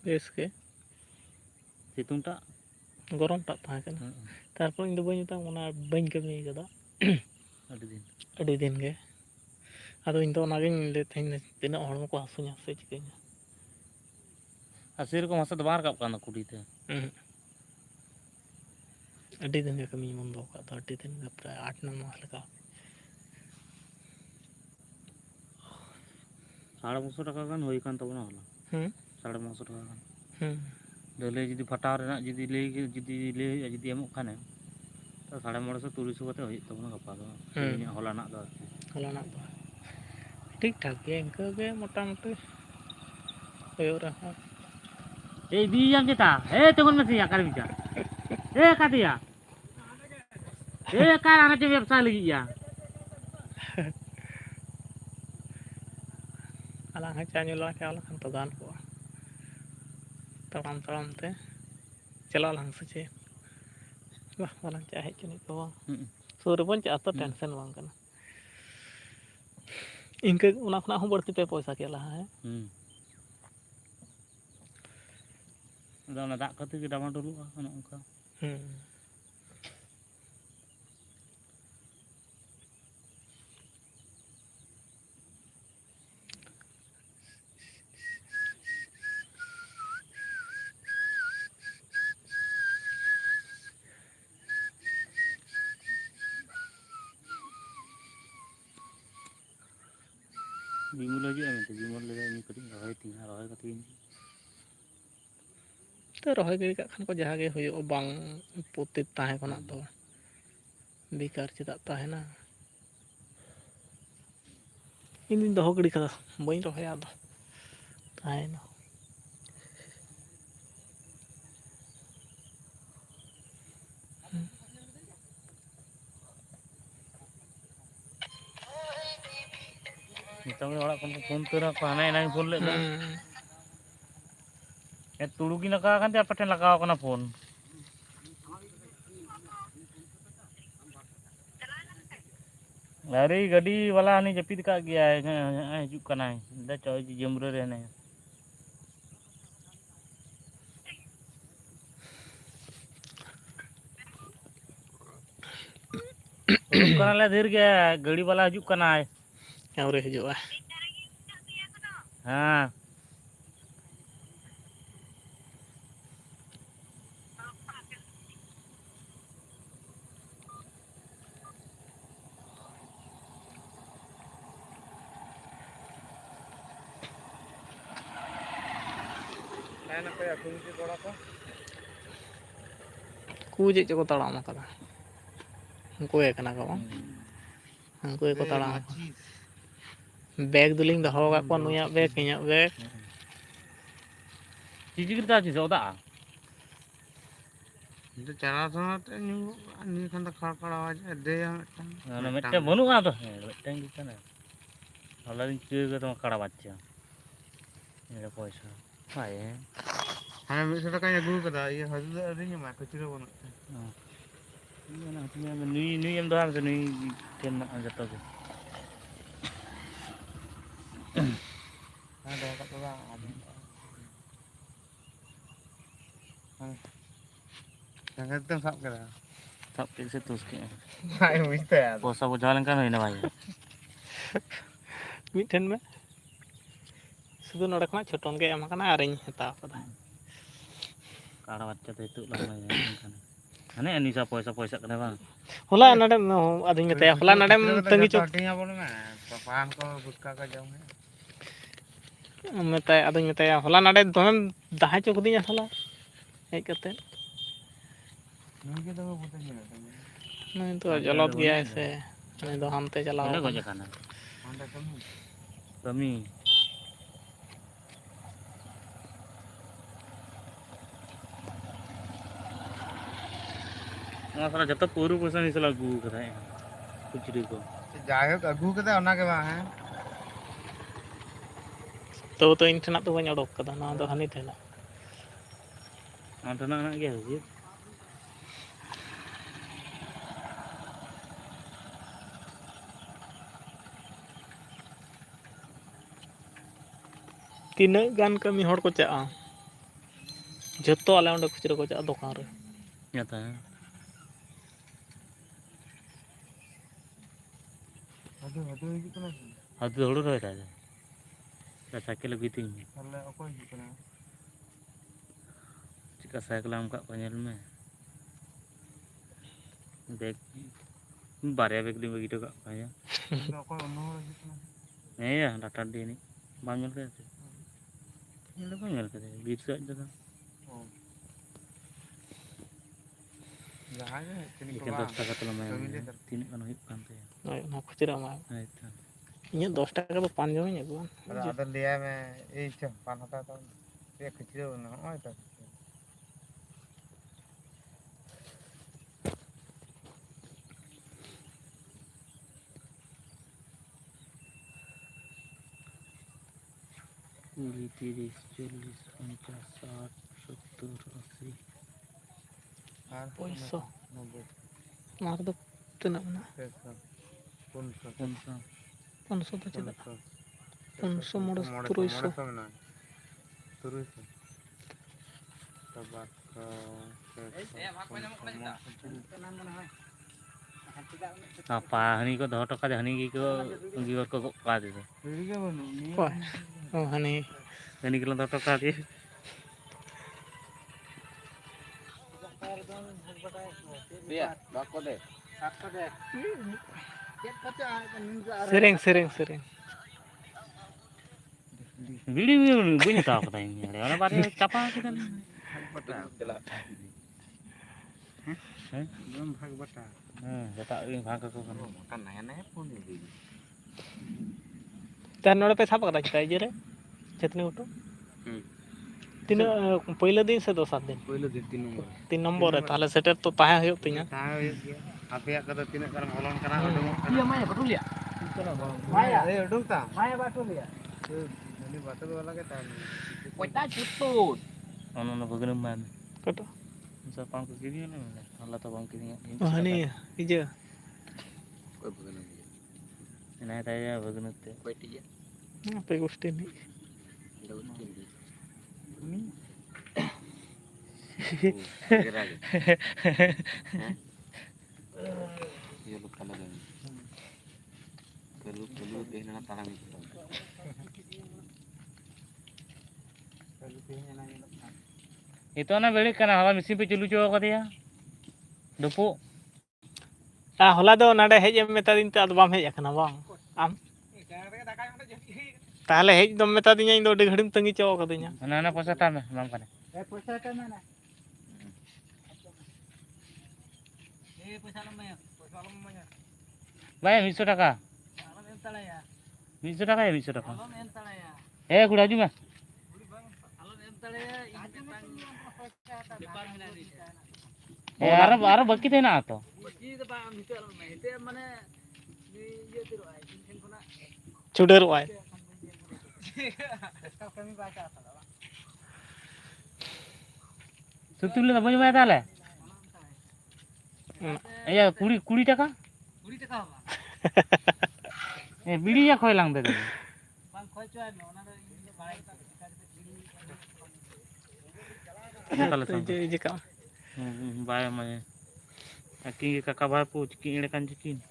बेस के ᱥᱤᱛᱩᱝ ᱴᱟᱜ गरम टाक ताहे कना तारपर इन दो बई मेता ओना बई कमी कदा ᱟᱹᱰᱤ ᱫᱤᱱ गे आदो इन दो नागिन ले थेन तिना हड़मो को हसुኛ से चिकैना ᱟᱨ ᱥᱮᱨᱚᱠᱚᱢ ᱦᱟᱥᱟ ᱫᱚ ᱵᱟᱝ ᱨᱟᱠᱟᱵ ᱠᱟᱱ ᱫᱚ ᱠᱩᱰᱤᱛᱮ अड्डी दिन के कमी बंदो का तो अड्डी दिन के प्राय 8-9 मास लगा 550 টাকা গান হই কান তবনা হলো 550 টাকা গান দলে যদি ফাটাও রেনা যদি লেই যদি এমক খানে তো 550 300 কতে হই তবনা গাপা দो হলাना दो हलाना तो ठीक ठाक गे इनका गे मोटा मोटी होयो रहा ए दी yang kita तेमन मसी आकार बिचा काटिया कार आना चे व्यवसाय लगी या अला है चान्युला के आला खान प्रदान को तमाम तमाम ते चला लहंग से चे वाह वाला चाहे चुनी को सूर बन चा तो टेंशन बांग कना इनके उना खना हम बढ़ती पे पैसा के ला है दाना दाग खातिर के डामा डोलुआ ओना ओंका बिमल हजू में बिमल ले इन कटिंग रहे तीन रहे कथी तो रहे गिरी का खान को जहाँ गे हुयो बांग पुति ताहे कोना तो बेकार चेदा ताहे ना इन दिन दहो गिरी का बई रहे आदो ताहे ना ᱱᱤᱛᱚᱜ ᱜᱮ ᱚᱲᱟᱜ ᱠᱷᱚᱱ ᱠᱚ ᱯᱷᱳᱱ ᱩᱛᱟᱹᱨᱟ ᱠᱚ ᱦᱟᱱᱮ ᱮᱱᱟᱝ ᱯᱷᱳᱱ ᱞᱮᱫ ᱫᱚ ᱛᱩᱲᱩᱠᱤ ᱞᱟᱜᱟᱣ ᱟᱠᱟᱱ ᱛᱮ ᱟᱯᱮ ᱴᱷᱮᱱ ᱞᱟᱜᱟᱣ ᱟᱠᱟᱱᱟ ᱯᱷᱳᱱ ᱟᱹᱣᱨᱤ ᱜᱟᱹᱰᱤ ᱵᱟᱞᱟ ᱦᱟᱹᱱᱤ ᱡᱟᱹᱯᱤᱫ ᱟᱠᱟᱫ ᱜᱮᱭᱟᱭ ᱦᱤᱡᱩᱜ ᱠᱟᱱᱟᱭ ᱪᱚ ᱡᱟᱹᱢᱨᱟᱹ ᱨᱮ ᱦᱮᱱᱟᱭᱟ ᱩᱰᱩᱠ ᱠᱟᱱᱟᱞᱮ ᱰᱷᱮᱨ ᱜᱮ ᱜᱟᱹᱰᱤ ᱵᱟᱞᱟ ᱦᱤᱡᱩᱜ ᱠᱟᱱᱟᱭ ᱟᱹᱣᱨᱤ ᱦᱤᱡᱩᱜᱼᱟ ᱦᱮᱸ ᱠᱩ ᱪᱮᱫ ᱪᱚᱠᱚ ᱛᱟᱲᱟᱢ ᱟᱠᱟᱫᱟ ᱩᱱᱠᱩ ᱜᱮ ᱠᱟᱱᱟ ᱠᱚ ᱵᱟᱝ ᱩᱱᱠᱩ ᱜᱮᱠᱚ ᱛᱟᱲᱟᱢ ᱟᱠᱟᱫᱟ ᱵᱮᱜᱽ ᱫᱚᱞᱤᱧ ᱫᱚᱦᱚ ᱟᱠᱟᱫ ᱠᱚᱣᱟ ᱱᱩᱭᱟᱜ ᱵᱮᱜᱽ ᱤᱧᱟᱹᱜ ᱵᱮᱜᱽ ᱪᱤᱠᱤᱨ ᱪᱤᱥ ᱚᱫᱟ ᱪᱟᱞᱟᱣ ᱥᱚᱢᱚᱭ ᱛᱮ ᱧᱩ ᱠᱷᱟᱱ ᱫᱚ ᱠᱷᱟᱲ ᱠᱷᱟᱲ ᱟᱣᱟᱡ ᱫᱮᱭᱟ ᱢᱤᱫᱴᱮᱱ ᱵᱟᱹᱱᱩᱜᱼᱟ ᱟᱫᱚ ᱦᱮᱸ ᱢᱤᱫᱴᱮᱱ ᱜᱮ ᱠᱟᱱᱟ ᱦᱚᱞᱟᱧ ᱪᱩᱭ ᱠᱟᱫᱟ ᱠᱟᱲᱟ ᱵᱟᱪᱪᱟ ᱯᱚᱭᱥᱟ ᱦᱮᱸ 100 ᱴᱟᱠᱟᱧ ᱟᱹᱜᱩ ᱟᱠᱟᱫᱟ ᱤᱭᱟᱹ ᱦᱟᱹᱡᱩᱜ ᱫᱚ ᱟᱹᱣᱨᱤᱧ ᱮᱢᱟ ᱠᱷᱩᱪᱨᱟᱹ ᱵᱟᱹᱱᱩᱜ ᱛᱮ ᱱᱩᱭ ᱮᱢ ᱫᱚᱦᱚᱭ ᱢᱮᱥᱮ ᱱᱩᱭ ᱴᱷᱮᱱ ᱢᱮᱱᱟᱜᱼᱟ ᱡᱚᱛᱚ ᱜᱮ ᱦᱮᱸ ᱫᱚᱦᱚ ᱠᱟᱜ ᱯᱮ ᱵᱟᱝ ᱡᱟᱸᱜᱟ ᱛᱮᱢ ᱥᱟᱵ ᱠᱮᱫᱟ ᱥᱟᱵ ᱠᱮᱫ ᱥᱮ ᱛᱩᱥ ᱠᱮᱫᱼᱟ ᱵᱟᱭ ᱵᱩᱡᱽ ᱛᱟᱭᱟ ᱟᱫᱚ ᱯᱚᱭᱥᱟ ᱵᱩᱡᱷᱟᱹᱣ ᱞᱮᱱᱠᱷᱟᱱ ᱦᱩᱭᱱᱟ ᱵᱷᱟᱭ ᱢᱤᱫᱴᱷᱮᱱ ᱢᱟ ᱥᱩᱫᱷᱩ ᱱᱚᱰᱮ ᱠᱷᱚᱱᱟᱜ ᱪᱷᱚᱴᱚᱱ ᱜᱮ ᱮᱢ ᱟᱠᱟᱱᱟ ᱟᱨᱤᱧ ᱦᱟᱛᱟᱣ ᱟᱠᱟᱫᱟ ᱠᱟᱲᱟ ᱵᱟᱪᱪᱟ ᱫᱚ ᱱᱤᱛᱚᱜ ᱞᱟᱝ ᱦᱟᱱᱮ ᱩᱱᱤ ᱥᱟᱶ ᱯᱚᱭᱥᱟᱜ ᱠᱟᱱᱟ ᱵᱟᱝ ᱦᱚᱞᱟ ᱱᱚᱰᱮ ᱟᱫᱚᱧ ᱢᱮᱛᱟᱭᱟ ᱦᱚᱞᱟ ᱱᱚᱰᱮᱢ ᱠᱷᱩᱪᱨᱟᱹ ᱠᱟᱛᱮ ᱛᱟᱺᱜᱤ ᱡᱚᱛᱚ ᱪᱚ ᱦᱟᱹᱴᱤᱧ ᱟᱵᱚᱱ ᱢᱮ ᱯᱟᱱ ᱠᱚ ᱜᱩᱴᱠᱟ ᱠᱚ ᱡᱚᱢ ᱟᱫᱚᱧ ᱢᱮᱛᱟᱭᱟ ᱦᱚᱞᱟ ᱱᱚᱰᱮ ᱫᱚᱢᱮᱢ ᱫᱟᱦᱟ ᱦᱚᱪᱚ ᱠᱟᱫᱤᱧᱟ ᱦᱚᱞᱟ ᱦᱮᱡ ᱠᱟᱛᱮᱫ ᱱᱩᱭ ᱜᱮ ᱫᱚᱢᱮ ᱵᱚᱛᱚᱨ ᱱᱩᱭ ᱫᱚ ᱡᱚᱞᱚᱫ ᱜᱮᱭᱟᱭ ᱥᱮ ᱩᱱᱤ ᱫᱚ ᱦᱟᱱᱛᱮ ᱪᱟᱞᱟᱣ ᱚᱸᱰᱮ ᱜᱚᱡ ᱟᱠᱟᱱᱟ ᱟᱠᱟᱱᱟ ᱚᱸᱰᱮ ᱠᱟᱹᱢᱤ ᱠᱟᱹᱢᱤ ᱱᱚᱣᱟ ᱥᱟᱞᱟ ᱡᱚᱛᱚ ᱯᱟᱹᱣᱨᱟᱹ ᱯᱚᱭᱥᱟ ᱱᱩᱭ ᱥᱟᱞᱟ ᱟᱹᱜᱩ ᱟᱠᱟᱫᱟᱭ ᱠᱷᱩᱪᱨᱟᱹ ᱠᱚ ᱡᱟᱭᱦᱳᱠ ᱟᱹᱜᱩ ᱠᱟᱫᱟ ᱚᱱᱟ ᱜᱮ ᱵᱟᱝ ᱦᱮᱸ ᱛᱚᱵᱩ ᱛᱚ ᱤᱧ ᱴᱷᱮᱱᱟᱜ ᱫᱚ ᱵᱟᱹᱧ ᱚᱰᱳᱠ ᱠᱟᱫᱟ ᱱᱚᱣᱟ ᱫᱚ ᱦᱟᱹᱱᱤ ᱴᱷᱮᱱᱟᱜ ᱟᱢ ᱴᱷᱮᱱᱟᱜ ᱦᱮᱱᱟᱜ ᱜᱮᱭᱟ ᱥᱮ ᱪᱮᱫ ᱛᱤᱱᱟᱹᱜ ᱜᱟᱱ ᱠᱟᱹᱢᱤ ᱦᱚᱲ ᱠᱚ ᱪᱟᱜᱼᱟ ᱡᱚᱛᱚ ᱟᱞᱮ ᱚᱸᱰᱮ ᱠᱷᱩᱪᱨᱟᱹ ᱠᱚ ᱪᱟᱜᱼᱟ ᱫᱚᱠᱟᱱ ᱨᱮ ᱦᱤᱡᱩᱜ ᱠᱟᱱᱟ ᱟᱫᱚ ᱦᱩᱲᱩ ᱨᱚᱦᱚᱭ ᱫᱟᱭ ᱥᱟᱭᱠᱮᱞ ᱟᱹᱜᱩᱭ ᱛᱤᱧ ᱢᱮ ᱛᱟᱦᱚᱞᱮ ᱚᱠᱚᱭ ᱦᱤᱡᱩᱜ ᱠᱟᱱᱟ ᱪᱮᱫᱠᱟ ᱥᱟᱭᱠᱮᱞ ᱮᱢ ᱟᱠᱟᱫ ᱠᱚᱣᱟ ᱧᱮᱞ ᱢᱮ ᱵᱮᱜᱽ ᱵᱟᱨᱭᱟ ᱵᱮᱜᱽ ᱞᱤᱧ ᱵᱟᱹᱜᱤ ᱦᱚᱴᱚ ᱠᱟᱜ ᱠᱚᱣᱟ ᱚᱠᱚᱭ ᱚন্য ᱦᱚᱲ ᱦᱤᱡᱩᱜ ᱠᱟᱱᱟ ᱦᱮᱸᱭᱟ ᱰᱟᱠᱛᱟᱨ ᱰᱤ ᱨᱤᱱᱤᱡ ᱵᱟᱢ ᱧᱮᱞ ᱠᱟᱫᱮᱭᱟ ᱧᱮᱞ ᱫᱚ ᱵᱟᱢ ᱧᱮᱞ ᱠᱟᱫᱮᱭᱟ ᱵᱤᱨ ᱥᱮᱫ ᱨᱮᱫᱚ ᱡᱟᱦᱟᱸᱭ ᱜᱮ ᱛᱤᱱᱟᱹᱜ ᱠᱚ ᱮᱠᱮᱱ 10 ᱵᱟᱝ ᱴᱟᱠᱟ ᱛᱮᱞᱮ ᱮᱢᱟᱭᱟ ᱠᱟᱹᱢᱤ ᱞᱮᱫᱟ ᱛᱤᱱᱟᱹᱜ ᱜᱟᱱ ᱦᱩᱭᱩᱜ ᱠᱟᱱ ᱛᱟᱭᱟ ᱦᱳᱭ ᱚᱱᱟ ᱠᱷᱩᱪᱨᱟᱹ ᱮᱢᱟᱭ ᱦᱳᱭᱛᱚ ᱤᱧᱟᱹᱜ 10 ᱴᱟᱠᱟ ᱫᱚ ᱯᱟᱱ ᱡᱚᱢᱤᱧ ᱟᱹᱜᱩᱣᱟᱱ ᱟᱫᱚ ᱞᱟᱹᱭᱟᱭ ᱢᱮ ᱮᱭ ᱪᱚ ᱯᱟᱱ ᱦᱟᱛᱟᱣ ᱛᱟᱵᱚᱱ ᱪᱮᱫ ᱠᱷᱩᱪᱨᱟᱹ ᱵᱟᱹᱱᱩᱜᱼᱟ ᱱᱚᱜᱼᱚᱭ ᱛᱚ কুড়ি 30 40 50 60 70 80 ᱟᱨ ᱯᱩᱭᱥᱟᱹ 90 ᱱᱚᱣᱟ ᱨᱮᱫᱚ ᱛᱤᱱᱟᱹᱜ ᱢᱮᱱᱟᱜᱼᱟ 100 500 500 ᱫᱚ ᱪᱮᱫᱟᱜ 500 500 ᱢᱚᱬᱮ ᱛᱩᱨᱩᱭᱥᱚ ᱢᱮᱱᱟᱜᱼᱟ 300 ᱦᱟᱹᱱᱤ ᱠᱚ ᱫᱚᱦᱚ ᱦᱚᱴᱚ ᱠᱟᱫᱮ ᱦᱟᱹᱱᱤ ᱜᱮᱠᱚ ᱜᱤᱵᱟᱹᱨ ᱠᱚ ᱜᱚᱜ ᱠᱟᱫᱮ ᱫᱚ ᱚᱠᱚᱭ ᱦᱟᱹᱱᱤ ᱦᱟᱹᱱᱤ ᱜᱮᱞᱟᱝ ᱫᱚᱦᱚ ᱦᱚᱴᱚ ᱠᱟᱫᱮᱭᱟ ᱥᱮᱨᱮᱧ ᱵᱤᱲᱤ ᱵᱟᱹᱧ ᱦᱟᱛᱟᱣ ᱠᱟᱫᱟ ᱤᱧ ᱚᱱᱟ ᱵᱟᱨᱭᱟ ᱪᱟᱯᱟ ᱠᱮᱫᱟᱞᱤᱧ ᱦᱮᱸ ᱵᱷᱟᱜᱽ ᱵᱟᱴᱟ ᱦᱮᱸ ᱥᱮᱛᱟᱜ ᱨᱮᱧ ᱵᱷᱟᱜᱽ ᱟᱠᱚ ᱠᱟᱱᱟ ᱛᱟᱦᱞᱮ ᱱᱚᱰᱮ ᱯᱮ ᱥᱟᱵ ᱟᱠᱟᱫᱟ ᱪᱮᱛᱟ ᱤᱭᱟᱹᱨᱮ ᱪᱟᱹᱛᱱᱤ ᱜᱷᱩᱴᱩ ᱛᱤᱱᱟᱹᱜ ᱯᱳᱭᱞᱳ ᱫᱤᱱ ᱥᱮ ᱫᱚᱥᱟᱨ ᱫᱤᱱ ᱯᱳᱭᱞᱳ ᱫᱤᱱ 3 ᱱᱚᱢᱵᱚᱨ 3 ᱱᱚᱢᱵᱚᱨ ᱨᱮ ᱛᱟᱦᱞᱮ ᱥᱮᱴᱮᱨ ᱛᱚ ᱛᱟᱦᱮᱸ ᱦᱩᱭᱩᱜ ᱛᱤᱧᱟᱹ ᱛᱟᱦᱮᱸ ᱦᱩᱭᱩᱜ ᱜᱮᱭᱟ ᱟᱯᱮᱭᱟᱜ ᱠᱚᱫᱚ ᱛᱤᱱᱟᱹᱜ ᱜᱟᱱ ᱵᱚᱞᱚᱱ ᱠᱟᱱᱟ ᱩᱰᱩᱝᱚᱜ ᱠᱟᱱᱟ ए उडुंग ता माया बाटो लिया ini bato wala ke tan Kita cutut. Ono bageuneuh man. Kata. Bisa pang ke kiri na. Allah ta bang kiri. Oh ini hijau. Kau bukan lagi. Ini tanya bageuneuh teh. Kau dia. Apa gosti ini? Daun tinggi. Ini. Kira aja. Iya lupa lagi. Kalau deh nana tarang itu. Itu na beli kana hala mesin pe chulu cho ka dia. Dupu. Hola do nade hej em meta din te ado bam hej akana bang. Am. Tahle hej dom meta dinya indo de ghadim tangi cho kadinya. Ana posa ta me mam kana. poisa ta mana Bayar 100 taka. 100 taka ya 100 taka. Kuda aju mah. Arab baki teh na to. Chudar wai. Sutul na banyak bayar tale. Ya 20 taka. 20 taka ba. Bidi ya khoi lang de. Bang khoi cho anh ona do barai ta kalau sampai Jika. Bayar mana? Aki kakak bayar pun cikin ini kan cikin.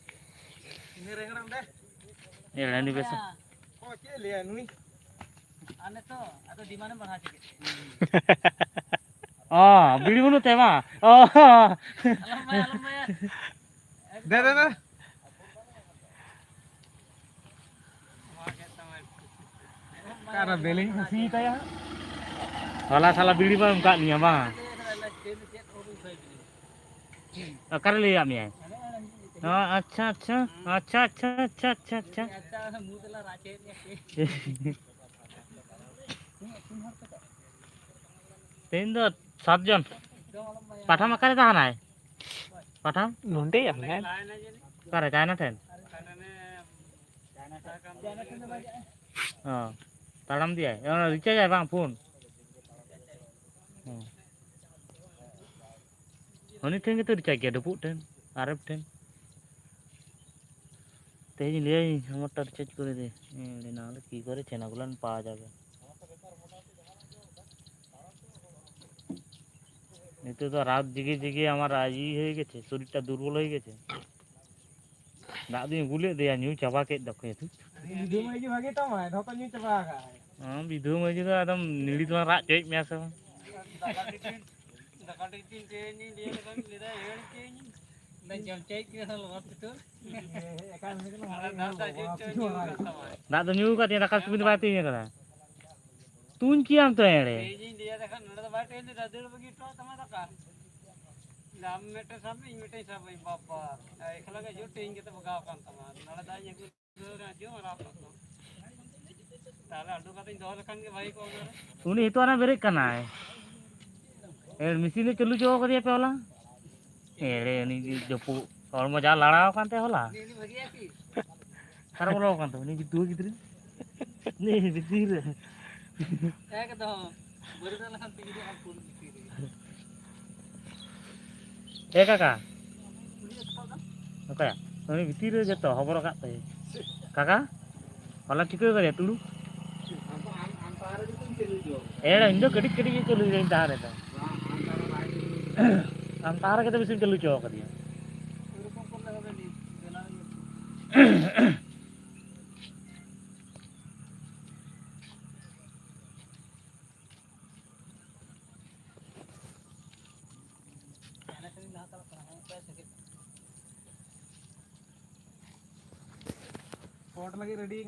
ini rengrang deh Ya ini biasa. oh ce liya nui Ane to atau di mana bang haji? Oh, beli mana tema? Oh. Alam ya. dah karena beling sih ta ya Salah beli bang enggak nih bang. Kar liya mi. Oh, अच्छा. Tin do 7 John. Patham akare tahanai. Patham? Nonde ya men. Kare China ten. Oh. Talam dia. Recharge ya bang phone. Oni ten itu recharge ya 20 ten. Arab ten. তেজি লিয়ে আমারটা recharge করে দে নাহলে কি করে চেনাগুলো পাওয়া যাবে এতে তো রাত জেগে আমার আজই হয়ে গেছে শরীরটা দুর্বল হয়ে গেছে দাঁত দিয়ে গুলে দেয়া নিউ চাপা কে দেখো তুই বিধু মাইজি ভাগে তো মায় ধক নিউ চাপা গা হ্যাঁ বিধু মাইজি তো একদম নিড়ি তোমার রাত check মেয়াস Dapat ditin ni dia kan lida hel ni. Dan jam cek ke hal waktu tu. ekan ni kan দাঁত তো নিউ কাটিয়ে রাখার সুবিধা পাইতে করা তুই কি আম তো এড়ে Ini dia kan nada baik ini dadur begitu sama tak kan. Lam meter sampai meter sampai bapa. Kalau ke jo ting kita begaw kan sama. Nada dah yang tu jo marah tu. Tala adu kata ini kan ke baik kau mana. उन्हें हितो ना बेरे कना है machine चालू जो कर दिया पे होला एड़े नी जो और मजा लड़ाओ कांते होला Ini bagi apa? सारा बोलो कांते नी दो गिद्री नी बिदिर Saya kata baru dah lahan tinggi dia pun. ए काका ओके उनी बिदिर जतो खबर काते काका होला ठीक करे तुडू एड़ा इंदो कड़ी चलू जाइन तारे तो हम तारा के तो मशीन चालू चो कर दिया कोट लगी रेडी